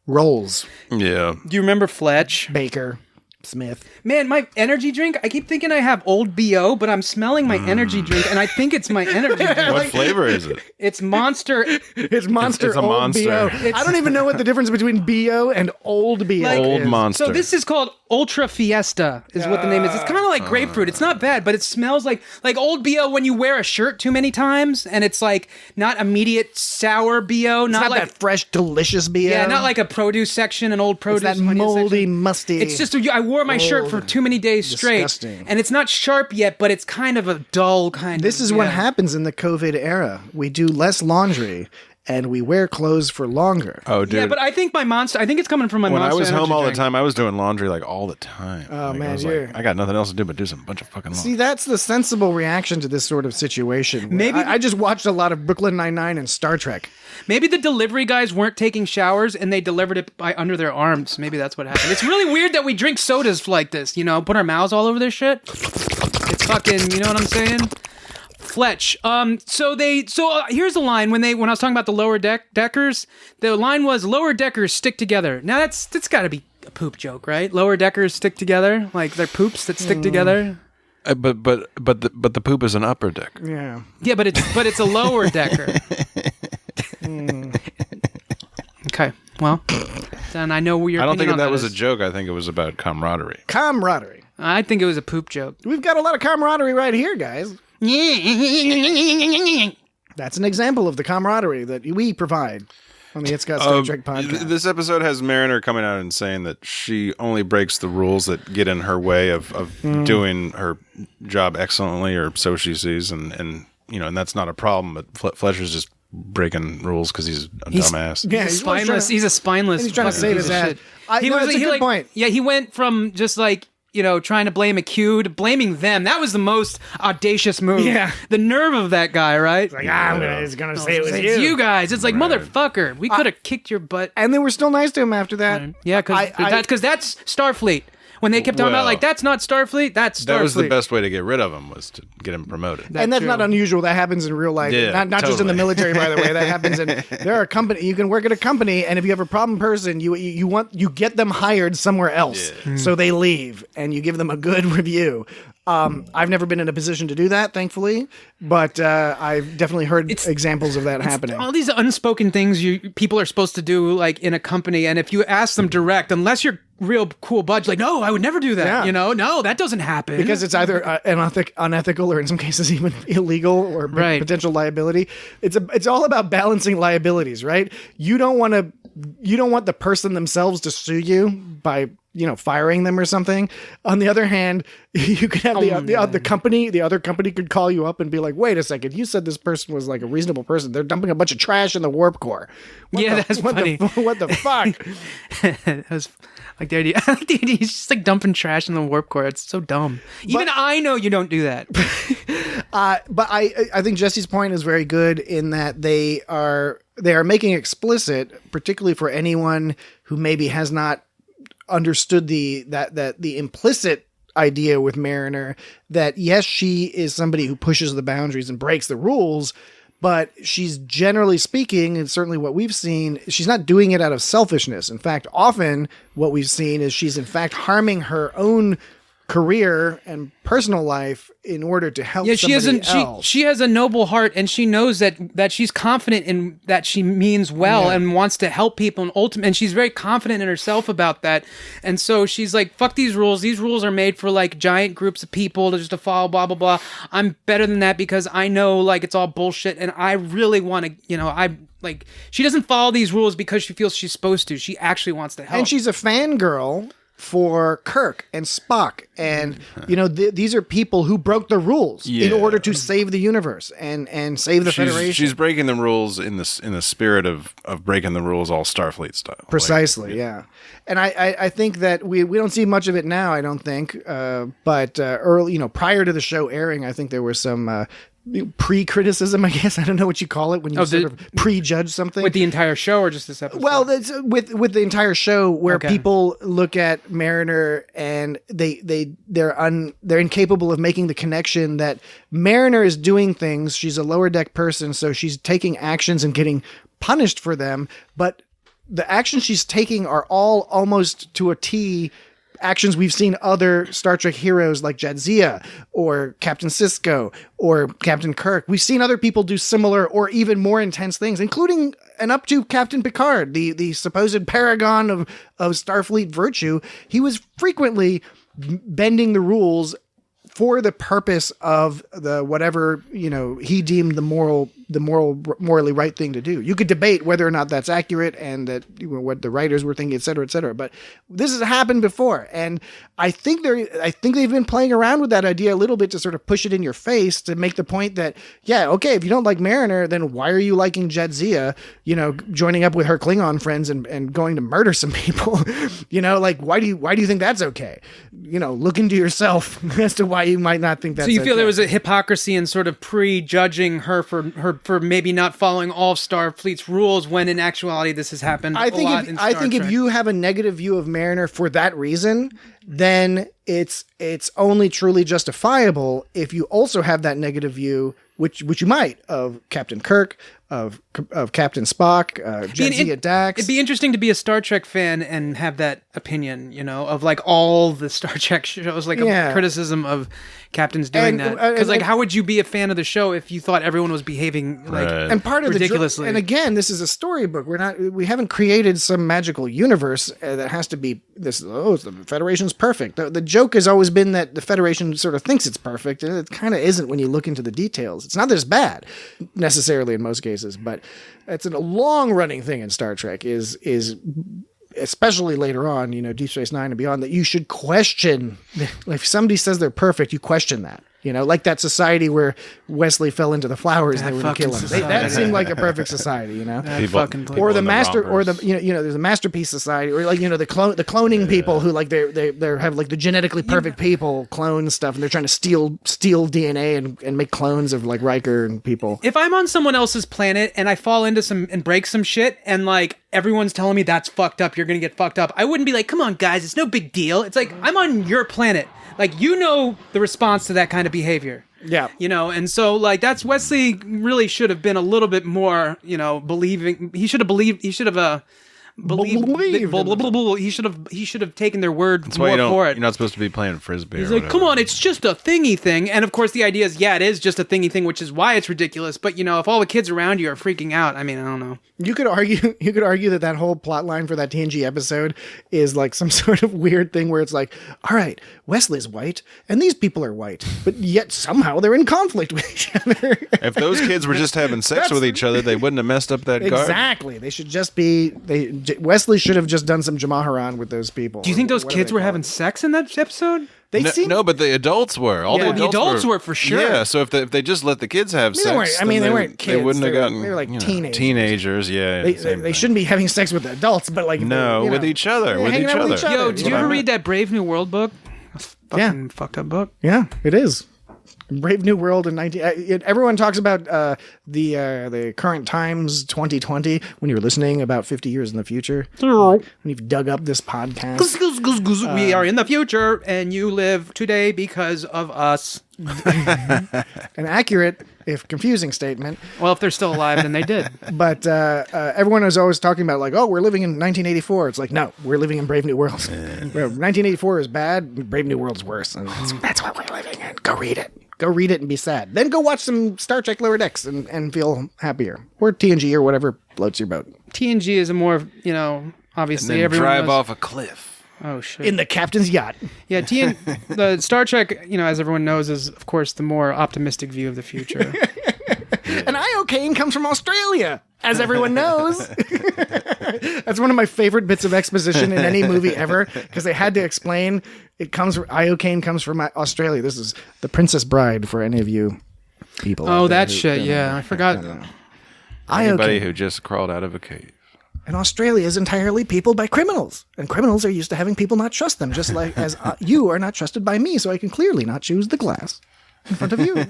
rolls. Yeah. Do you remember Fletch? Baker. Smith. Man, my energy drink, I keep thinking I have Old B.O., but I'm smelling my energy drink, and I think it's my energy drink. What flavor is it? It's Monster. It's Monster It's a Old Monster. B.O. I don't even know what the difference between B.O. and Old B.O. Old is. Monster. So this is called Ultra Fiesta, is what the name is. It's kind of like grapefruit. It's not bad, but it smells like Old B.O. when you wear a shirt too many times, and it's like not immediate sour B.O. It's not like that fresh, delicious B.O. Yeah, not like a produce section, an old produce. It's that moldy, musty. It's just I wore my shirt for too many days straight, disgusting. and it's not sharp yet, but it's kind of a dull kind of. This is what happens in the COVID era. We do less laundry. And we wear clothes for longer. Oh, dude. Yeah, but I think it's coming from my when Monster. I was home energy all drink. the time, I was doing laundry all the time. Oh, man, I got nothing else to do but do some bunch of fucking laundry. See, that's the sensible reaction to this sort of situation. Maybe I just watched a lot of Brooklyn Nine-Nine and Star Trek. Maybe the delivery guys weren't taking showers and they delivered it by under their arms. Maybe that's what happened. It's really weird that we drink sodas like this, put our mouths all over this shit. It's fucking, you know what I'm saying? Fletch. So here's the line when I was talking about the lower deckers. The line was lower deckers stick together. Now that's got to be a poop joke, right? Lower deckers stick together, like they're poops that stick together. But the poop is an upper deck. Yeah. Yeah, but it's a lower decker. Okay. Well, then I know where you're. I don't think that was a joke. I think it was about camaraderie. Camaraderie. I think it was a poop joke. We've got a lot of camaraderie right here, guys. That's an example of the camaraderie that we provide on the It's Got Star Trek podcast. This episode has Mariner coming out and saying that she only breaks the rules that get in her way of doing her job excellently, or so she sees, and that's not a problem. But Fletcher's just breaking rules because he's a dumbass. Yeah, He's spineless. He's a spineless. He's trying to save his ass. That's a good point. Yeah, he went from just trying to blame a Q to blaming them. That was the most audacious move. Yeah. The nerve of that guy, right? Like, he's going to say it was It's you. you guys. It's like, motherfucker, we could have kicked your butt. And they were still nice to him after that. Yeah, because that's Starfleet. When they kept talking about, that's not Starfleet, that's Starfleet. That was the best way to get rid of him, was to get him promoted. And that's not unusual. That happens in real life. Yeah, not just in the totally. military, by the way. That happens in there are company. You can work at a company, and if you have a problem person, you get them hired somewhere else, so they leave, and you give them a good review. I've never been in a position to do that, thankfully, but I've definitely heard examples of that happening. All these unspoken things people are supposed to do, like in a company, and if you ask them direct, unless you're real cool budge, like, no, I would never do that. Yeah. No, that doesn't happen. Because it's either unethical or in some cases even illegal or potential liability. It's all about balancing liabilities, right? You don't want the person themselves to sue you by firing them or something. On the other hand, you could have the other company could call you up and be like, wait a second, you said this person was like a reasonable person. They're dumping a bunch of trash in the warp core. That's funny. What the fuck? That was like the idea. He's just like dumping trash in the warp core. It's so dumb. Even I know you don't do that. But I think Jesse's point is very good in that they are making explicit, particularly for anyone who maybe has not understood the implicit idea with Mariner, that yes, she is somebody who pushes the boundaries and breaks the rules, but she's, generally speaking, and certainly what we've seen, she's not doing it out of selfishness. In fact, often what we've seen is she's in fact harming her own career and personal life in order to help somebody else. She has a noble heart, and she knows that she's confident in that she means well and wants to help people, and she's very confident in herself about that. And so she's like, fuck these rules. These rules are made for like giant groups of people to follow, blah blah blah. I'm better than that because I know like it's all bullshit, and I really want to, she doesn't follow these rules because she feels she's supposed to. She actually wants to help. And she's a fangirl for Kirk and Spock, and these are people who broke the rules in order to save the universe and save the Federation. She's breaking the rules in the spirit of breaking the rules all Starfleet style. Precisely, yeah. And I think that we don't see much of it now. I don't think, but early, prior to the show airing, I think there was some pre-criticism, I guess. I don't know what you call it when you sort of prejudge something. With the entire show or just this episode? Well, with the entire show, where people look at Mariner and they're incapable of making the connection that Mariner is doing things. She's a lower deck person, so she's taking actions and getting punished for them. But the actions she's taking are all almost to a T actions we've seen other Star Trek heroes like Jadzia or Captain Sisko or Captain Kirk. We've seen other people do similar or even more intense things, including and up to Captain Picard, the supposed paragon of Starfleet virtue. He was frequently bending the rules for the purpose of the whatever he deemed the morally right thing to do. You could debate whether or not that's accurate and that what the writers were thinking, et cetera, et cetera. But this has happened before, and I think they've been playing around with that idea a little bit to sort of push it in your face to make the point that if you don't like Mariner, then why are you liking Jadzia? Joining up with her Klingon friends and going to murder some people. Why do you think that's okay? Look into yourself as to why you might not think that's okay. So you feel there was a hypocrisy in sort of prejudging her for maybe not following all of Starfleet's rules when in actuality this has happened a lot in Star Trek. If you have a negative view of Mariner for that reason, then it's only truly justifiable if you also have that negative view, which you might, of Captain Kirk, of Captain Spock, Jadzia Dax. It'd be interesting to be a Star Trek fan and have that opinion, of like all the Star Trek shows, like a criticism of captains doing that. Because how would you be a fan of the show if you thought everyone was behaving and part of ridiculously? And again, this is a storybook. We haven't created some magical universe that has to be this. The Federation's perfect. The joke has always been that the Federation sort of thinks it's perfect, and it kind of isn't when you look into the details. It's not that it's bad necessarily in most cases, but it's a long-running thing in Star Trek is especially later on, Deep Space Nine and beyond, that you should question. If somebody says they're perfect, you question that. Like that society where Wesley fell into the flowers and they were going to kill him. That seemed like a perfect society, Or the master, or the there's a masterpiece society, or the cloning people who they have like the genetically perfect people clone stuff, and they're trying to steal DNA and make clones of like Riker and people. If I'm on someone else's planet and I fall into and break some shit, and like everyone's telling me that's fucked up, you're going to get fucked up, I wouldn't be like, come on guys, it's no big deal. It's like, I'm on your planet. Like, the response to that kind of behavior. Yeah. And so, that's Wesley really should have been a little bit more, believing. He should have believed. He should have He should have taken their word That's more why for it. You're not supposed to be playing frisbee. He's like, come on, it's just a thingy thing. And of course, the idea is, it is just a thingy thing, which is why it's ridiculous. But if all the kids around you are freaking out, I don't know. You could argue that whole plot line for that TNG episode is like some sort of weird thing where it's like, all right, Wesley's white and these people are white, but yet somehow they're in conflict with each other. If those kids were just having sex with each other, they wouldn't have messed up that guard. Exactly. They should just be. Wesley should have just done some Jamaharan with those people. Do you think those kids were having sex in that episode? No, but the adults were. All the adults were for sure. Yeah, so if they just let the kids have sex, they weren't kids. They wouldn't have gotten. They were like teenagers. Teenagers, yeah. They shouldn't be having sex with the adults, but like with each other. Yo, did you ever read that Brave New World book? Fucking fucked up book. Yeah, it is. Brave New World in 19. Everyone talks about the current times 2020 when you're listening about 50 years in the future. When you've dug up this podcast, we are in the future, and you live today because of us. And accurate. if confusing statement. Well, if they're still alive, then they did. But everyone was always talking about like, oh, we're living in 1984. It's like, no, we're living in Brave New Worlds. 1984 is bad. Brave New World's worse. And that's what we're living in. Go read it. Go read it and be sad. Then go watch some Star Trek Lower Decks and feel happier. Or TNG or whatever floats your boat. TNG is a more, obviously and then everyone drive knows. off a cliff. Oh shit! In the captain's yacht. Yeah, the Star Trek, as everyone knows, is of course the more optimistic view of the future. And iocane comes from Australia, as everyone knows. That's one of my favorite bits of exposition in any movie ever, because they had to explain iocane comes from Australia. This is the Princess Bride for any of you people. Oh, that shit! Yeah, I forgot. Anybody who just crawled out of a cave. And Australia is entirely peopled by criminals. And criminals are used to having people not trust them, just like as you are not trusted by me, so I can clearly not choose the glass in front of you.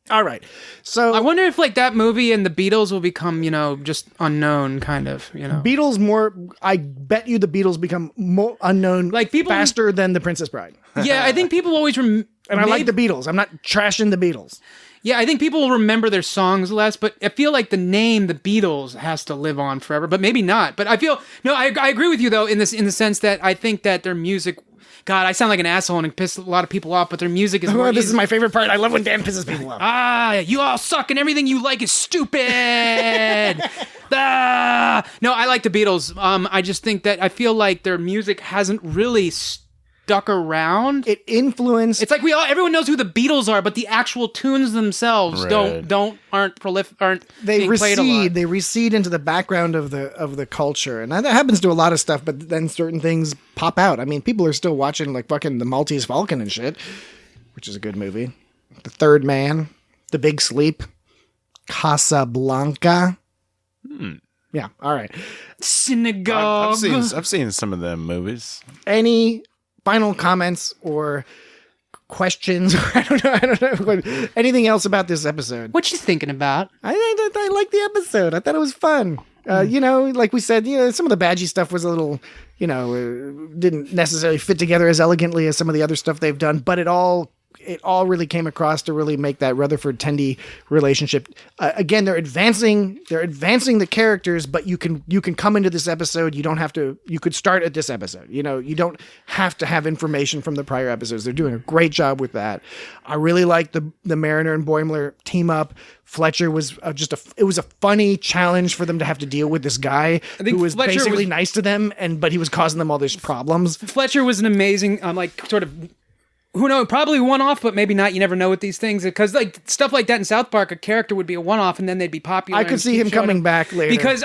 All right. So I wonder if like that movie and the Beatles will become, just unknown kind of, Beatles more, I bet you the Beatles become more unknown like people faster than the Princess Bride. Yeah, I think people always And I like the Beatles. I'm not trashing the Beatles. Yeah, I think people will remember their songs less, but I feel like the name, the Beatles, has to live on forever, but maybe not. But I agree with you though, in the sense that I think that their music, God, I sound like an asshole and piss a lot of people off, but their music is more... This is my favorite part. I love when Dan pisses people off. You all suck and everything you like is stupid. No, I like the Beatles. I just think that I feel like their music hasn't really stuck around. It influenced... It's like everyone knows who the Beatles are, but the actual tunes themselves aren't being played a lot. They recede into the background of the culture, and that happens to a lot of stuff. But then certain things pop out. I mean, people are still watching like fucking The Maltese Falcon and shit, which is a good movie. The Third Man, The Big Sleep, Casablanca. Yeah, all right. Synagogue. I've seen some of them movies. Any final comments or questions? I don't know. Anything else about this episode? What you thinking about? I liked the episode. I thought it was fun. Like we said, some of the Badgie stuff was a little, didn't necessarily fit together as elegantly as some of the other stuff they've done, but it all really came across to really make that Rutherford Tendi relationship. Again, they're advancing the characters, but you can come into this episode. You could start at this episode. You don't have to have information from the prior episodes. They're doing a great job with that. I really like the Mariner and Boimler team up. Fletcher was it was a funny challenge for them to have to deal with this guy who was basically nice to them, but he was causing them all these problems. Fletcher was an amazing, sort of, who knows, probably one-off, but maybe not. You never know with these things, because like stuff like that in South Park, a character would be a one-off and then they'd be popular. I could see him coming back later, because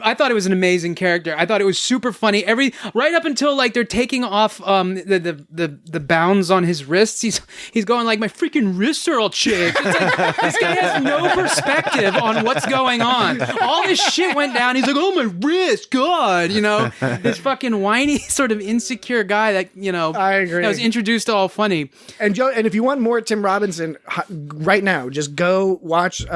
I thought it was an amazing character. I thought it was super funny. Right up until like they're taking off the bounds on his wrists. He's going like, my freaking wrists are all chipped. It's like, this guy has no perspective on what's going on. All this shit went down. He's like, oh, my wrist, God, this fucking whiny sort of insecure guy that I agree. That was introduced all funny. And Joe, and if you want more Tim Robinson right now, just go watch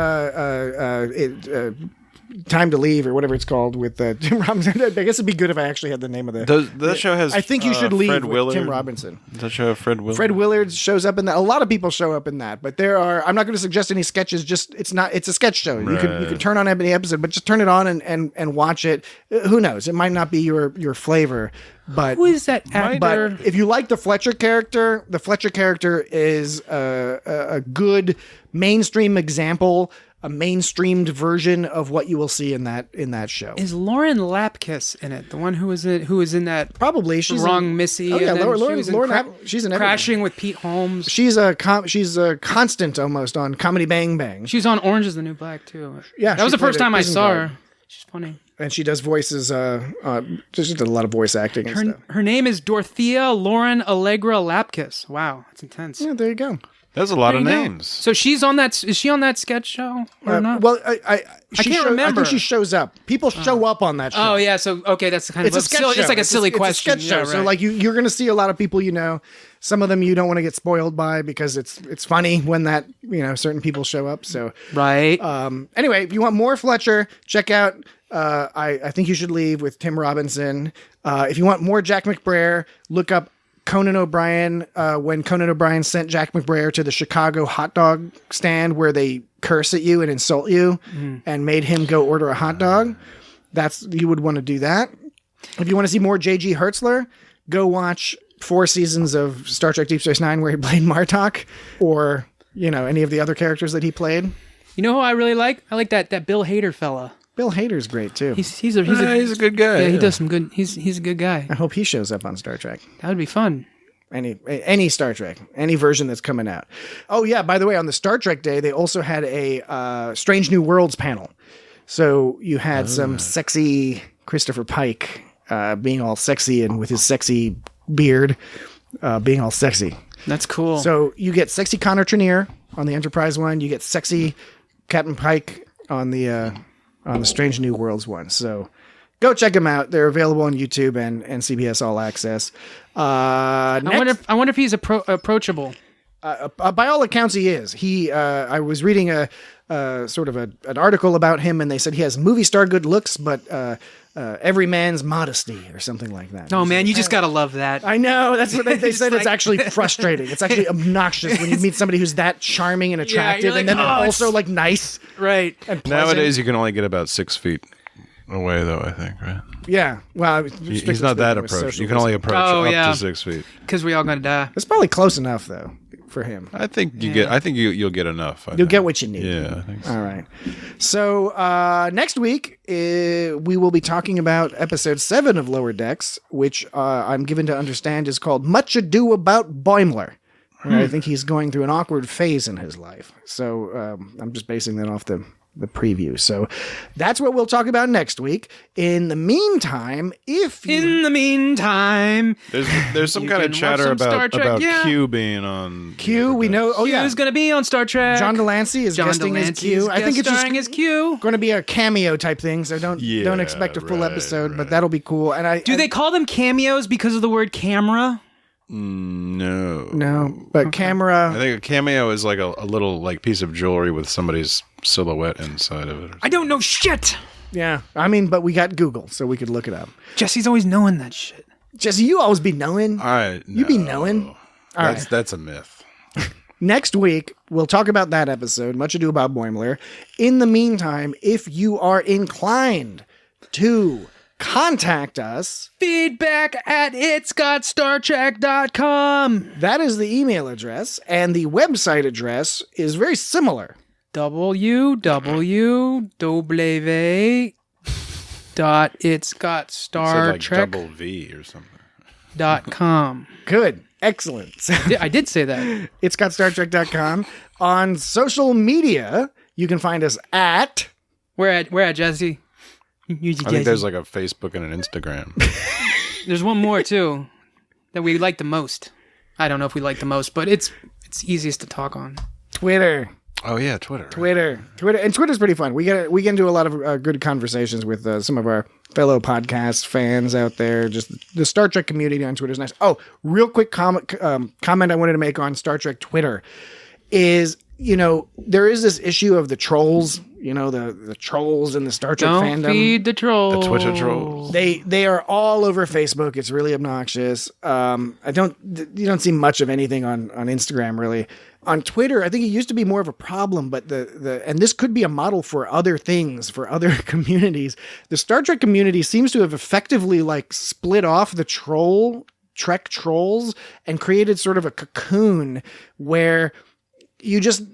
Time to Leave or whatever it's called with Tim Robinson. I guess it'd be good if I actually had the name of that show has. I think you should leave Fred with Willard. Tim Robinson. Does that show have Fred Willard? Fred Willard shows up in that. A lot of people show up in that, but I'm not going to suggest any sketches. Just it's a sketch show. Right. You can turn on any episode, but just turn it on and watch it. Who knows? It might not be your flavor. But who is that actor? But if you like the Fletcher character is a good mainstream example, a mainstreamed version of what you will see in that show. Is Lauren Lapkus in it? The one who was in that probably she's Wrong Missy. Oh yeah, Lauren she's in everything. Crashing with Pete Holmes. She's a constant almost on Comedy Bang Bang. She's on Orange Is the New Black too. Yeah, that was the first time I saw her. She's funny. And she does voices. She did a lot of voice acting and stuff. Her name is Dorothea Lauren Allegra Lapkus. Wow, that's intense. Yeah, there you go. That's a lot of names. So she's on that. Is she on that sketch show or not? Well, I can't remember. I think she shows up. People show up on that show. Oh yeah. So okay, that's kind of a sketch show. It's like a silly question. It's a sketch show. Yeah, right. So like you're going to see a lot of people. Some of them you don't want to get spoiled by because it's funny when that certain people show up. So right. Anyway, if you want more Fletcher, check out. I think you should leave with Tim Robinson. If you want more Jack McBrayer, look up Conan O'Brien, when Conan O'Brien sent Jack McBrayer to the Chicago hot dog stand where they curse at you and insult you and made him go order a hot dog. You would want to do that. If you want to see more J.G. Hertzler, go watch 4 seasons of Star Trek Deep Space Nine where he played Martok, or, any of the other characters that he played. You know who I really like? I like that Bill Hader fella. Bill Hader's great too. He's a good guy. Yeah, he does some good. He's a good guy. I hope he shows up on Star Trek. That would be fun. Any Star Trek, any version that's coming out. Oh yeah, by the way, on the Star Trek Day, they also had a Strange New Worlds panel. So you had some sexy Christopher Pike being all sexy and with his sexy beard being all sexy. That's cool. So you get sexy Connor Trenier on the Enterprise one. You get sexy Captain Pike on the Strange New Worlds one. So go check them out. They're available on YouTube and CBS All Access. I wonder if he's approachable. By all accounts, he is. I was reading a sort of an article about him, and they said he has movie star good looks, but every man's modesty or something like that. Oh man, you just gotta love that. I know. That's what they said. It's actually frustrating. It's actually obnoxious when you meet somebody who's that charming and attractive, like, and then also like nice, right? And pleasant. Nowadays, you can only get about 6 feet away, though. I think, right? Yeah. Well, he's not that approach. You can only approach up to 6 feet. Because we all gonna die. It's probably close enough though for him. I think you'll get enough. You'll get what you need. Yeah, I think so. All right. So next week we will be talking about episode 7 of Lower Decks, which I'm given to understand is called Much Ado About Boimler. I think he's going through an awkward phase in his life. So I'm just basing that off the preview. So that's what we'll talk about next week. In the meantime, there's some kind of chatter about Q being on Q. We know. Oh yeah, Q's going to be on Star Trek. John Delancey is guesting as Q. I think it's just as Q. Going to be a cameo type thing. So don't expect a full episode, but that'll be cool. And do they call them cameos because of the word camera? No, but camera. I think a cameo is like a little like piece of jewelry with somebody's silhouette inside of it. I don't know shit. Yeah, I mean, but we got Google, so we could look it up. Jesse's always knowing that shit. Jesse, you always be knowing. You be knowing. That's a myth. Next week, we'll talk about that episode, Much Ado About Boimler. In the meantime, if you are inclined to contact us, feedback@itsgotstartrek.com. That is the email address, and the website address is very similar. www.itsgotstartrek.com. Good. Excellent. I did say that. itsgotstartrek.com. On social media, you can find us at... Where at, Jesse? I think there's like a Facebook and an Instagram. There's one more too that we like the most. I don't know if we like the most, but it's easiest to talk on. Twitter. Oh yeah, Twitter. And Twitter's pretty fun. We get into a lot of good conversations with some of our fellow podcast fans out there. Just the Star Trek community on Twitter is nice. Oh, real quick comment I wanted to make on Star Trek Twitter is, there is this issue of the trolls. The trolls in the Star Trek fandom. Don't feed the trolls. The Twitter trolls. They are all over Facebook. It's really obnoxious. You don't see much of anything on Instagram really. On Twitter, I think it used to be more of a problem, but and this could be a model for other things, for other communities. The Star Trek community seems to have effectively split off the Trek trolls and created sort of a cocoon where you just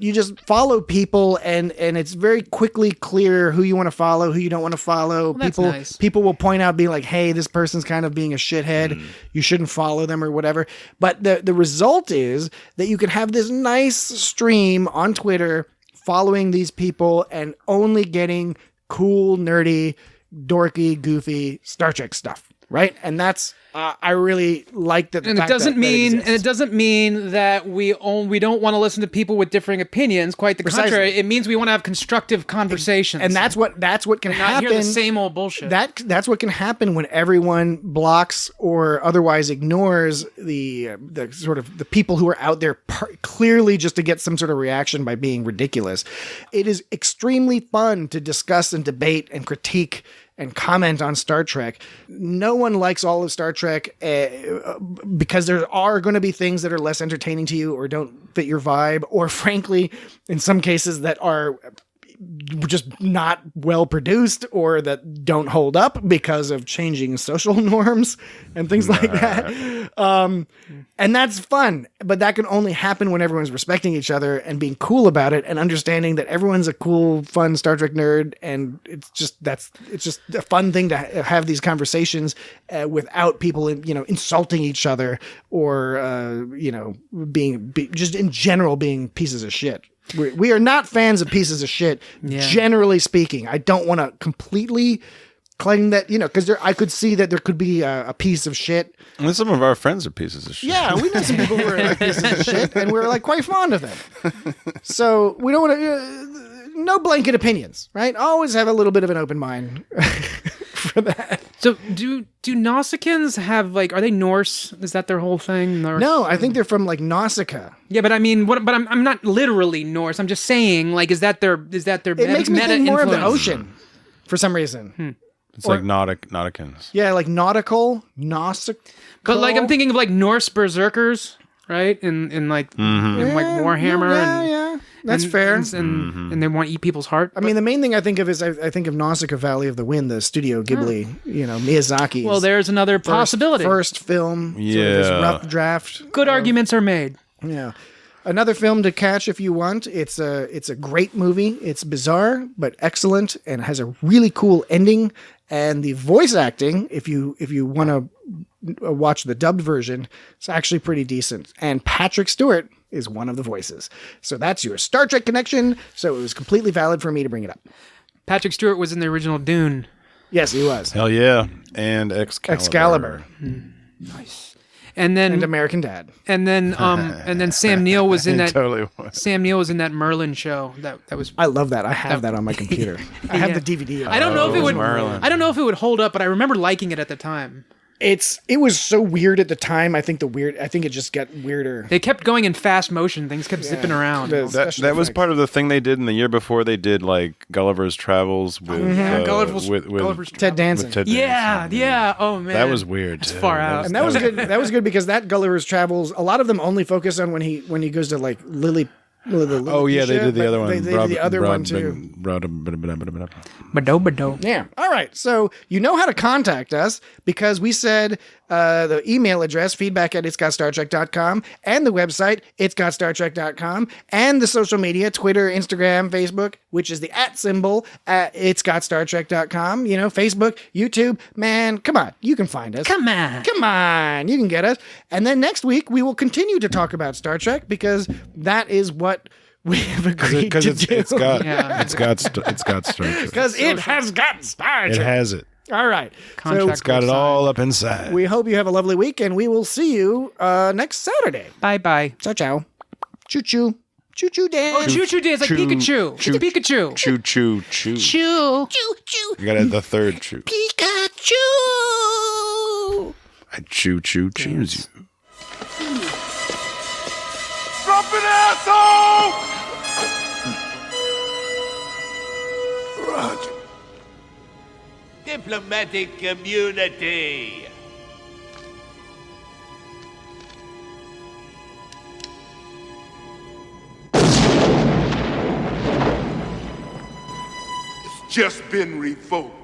follow people and it's very quickly clear who you want to follow, who you don't want to follow. Well, that's nice. People will point out, being like, hey, this person's kind of being a shithead. You shouldn't follow them or whatever. But the result is that you can have this nice stream on Twitter following these people and only getting cool, nerdy, dorky, goofy Star Trek stuff. Right. And that's, I really like that. And it doesn't mean that we don't want to listen to people with differing opinions. Quite the contrary. It means we want to have constructive conversations. And that's what can happen. Not hear the same old bullshit. That's what can happen when everyone blocks or otherwise ignores the sort of the people who are out there clearly just to get some sort of reaction by being ridiculous. It is extremely fun to discuss and debate and critique and comment on Star Trek. No one likes all of Star Trek because there are going to be things that are less entertaining to you or don't fit your vibe, or frankly, in some cases that are just not well produced or that don't hold up because of changing social norms and things like that. And that's fun, but that can only happen when everyone's respecting each other and being cool about it and understanding that everyone's a cool, fun Star Trek nerd. And it's just a fun thing to have these conversations without people, insulting each other or, being just in general being pieces of shit. We are not fans of pieces of shit, generally speaking. I don't want to completely claim that, because I could see that there could be a piece of shit. And some of our friends are pieces of shit. Yeah, we know some people who are like pieces of shit, and we're like quite fond of them. So we don't want to, no blanket opinions, right? Always have a little bit of an open mind for that. So do Nausicaans have are they Norse? Is that their whole thing? Norse? No, I think they're from Nausicaa. Yeah, but I mean, but I'm not literally Norse. I'm just saying, is that their It makes me think more of the ocean for some reason. It's like Nauticans. Yeah, like nautical, Nausicaa. But I'm thinking of Norse berserkers, right? In Warhammer. Yeah. That's fair. And they want to eat people's heart. I mean, the main thing I think of is I think of Nausicaa Valley of the Wind, the Studio Ghibli, Miyazaki's. Well, there's another possibility. First film. Sort of this rough draft. Good arguments are made. Yeah. Another film to catch if you want. It's a great movie. It's bizarre but excellent and has a really cool ending. And the voice acting, if you want to watch the dubbed version, it's actually pretty decent. And Patrick Stewart is one of the voices. So that's your Star Trek connection. So it was completely valid for me to bring it up. Patrick Stewart was in the original Dune. Yes, he was. Hell yeah. And Excalibur. Nice. And then American Dad. And then Sam Neill was in that. Totally was. Sam Neill was in that Merlin show. That was. I love that. I have that on my computer. I have the DVD. I don't know if it would. Merlin. I don't know if it would hold up, but I remember liking it at the time. It was so weird at the time. I think it just got weirder. They kept going in fast motion. Things kept zipping around. That was part of the thing they did in the year before. They did Gulliver's Travels with Gulliver's Ted Danson. Yeah. Oh man, that was weird. It's far out. And that was good. That was good because that Gulliver's Travels. A lot of them only focus on when he goes to Lily. Oh yeah, they did the other one. They did the other one too. Yeah. All right. So you know how to contact us because we said the email address, feedback@itsgotstartrek.com, and the website, itsgotstartrek.com, and the social media, Twitter, Instagram, Facebook, which is the @ at itsgotstartrek.com. Facebook, YouTube. Man, come on. You can find us. Come on. You can get us. And then next week, we will continue to talk about Star Trek because that is what we have agreed to do. It's got Star Trek. Because it has got Star Trek. It has it. All right. So it's got it all up inside. We hope you have a lovely week, and we will see you next Saturday. Bye-bye. Ciao. Choo-choo. Choo-choo dance. Oh, choo-choo dance like Pikachu. It's Pikachu. Choo-choo. Choo. You gotta add the third choo. Pikachu. I choo-choo choose you. Drop it, asshole! Roger. Diplomatic community. It's just been revoked.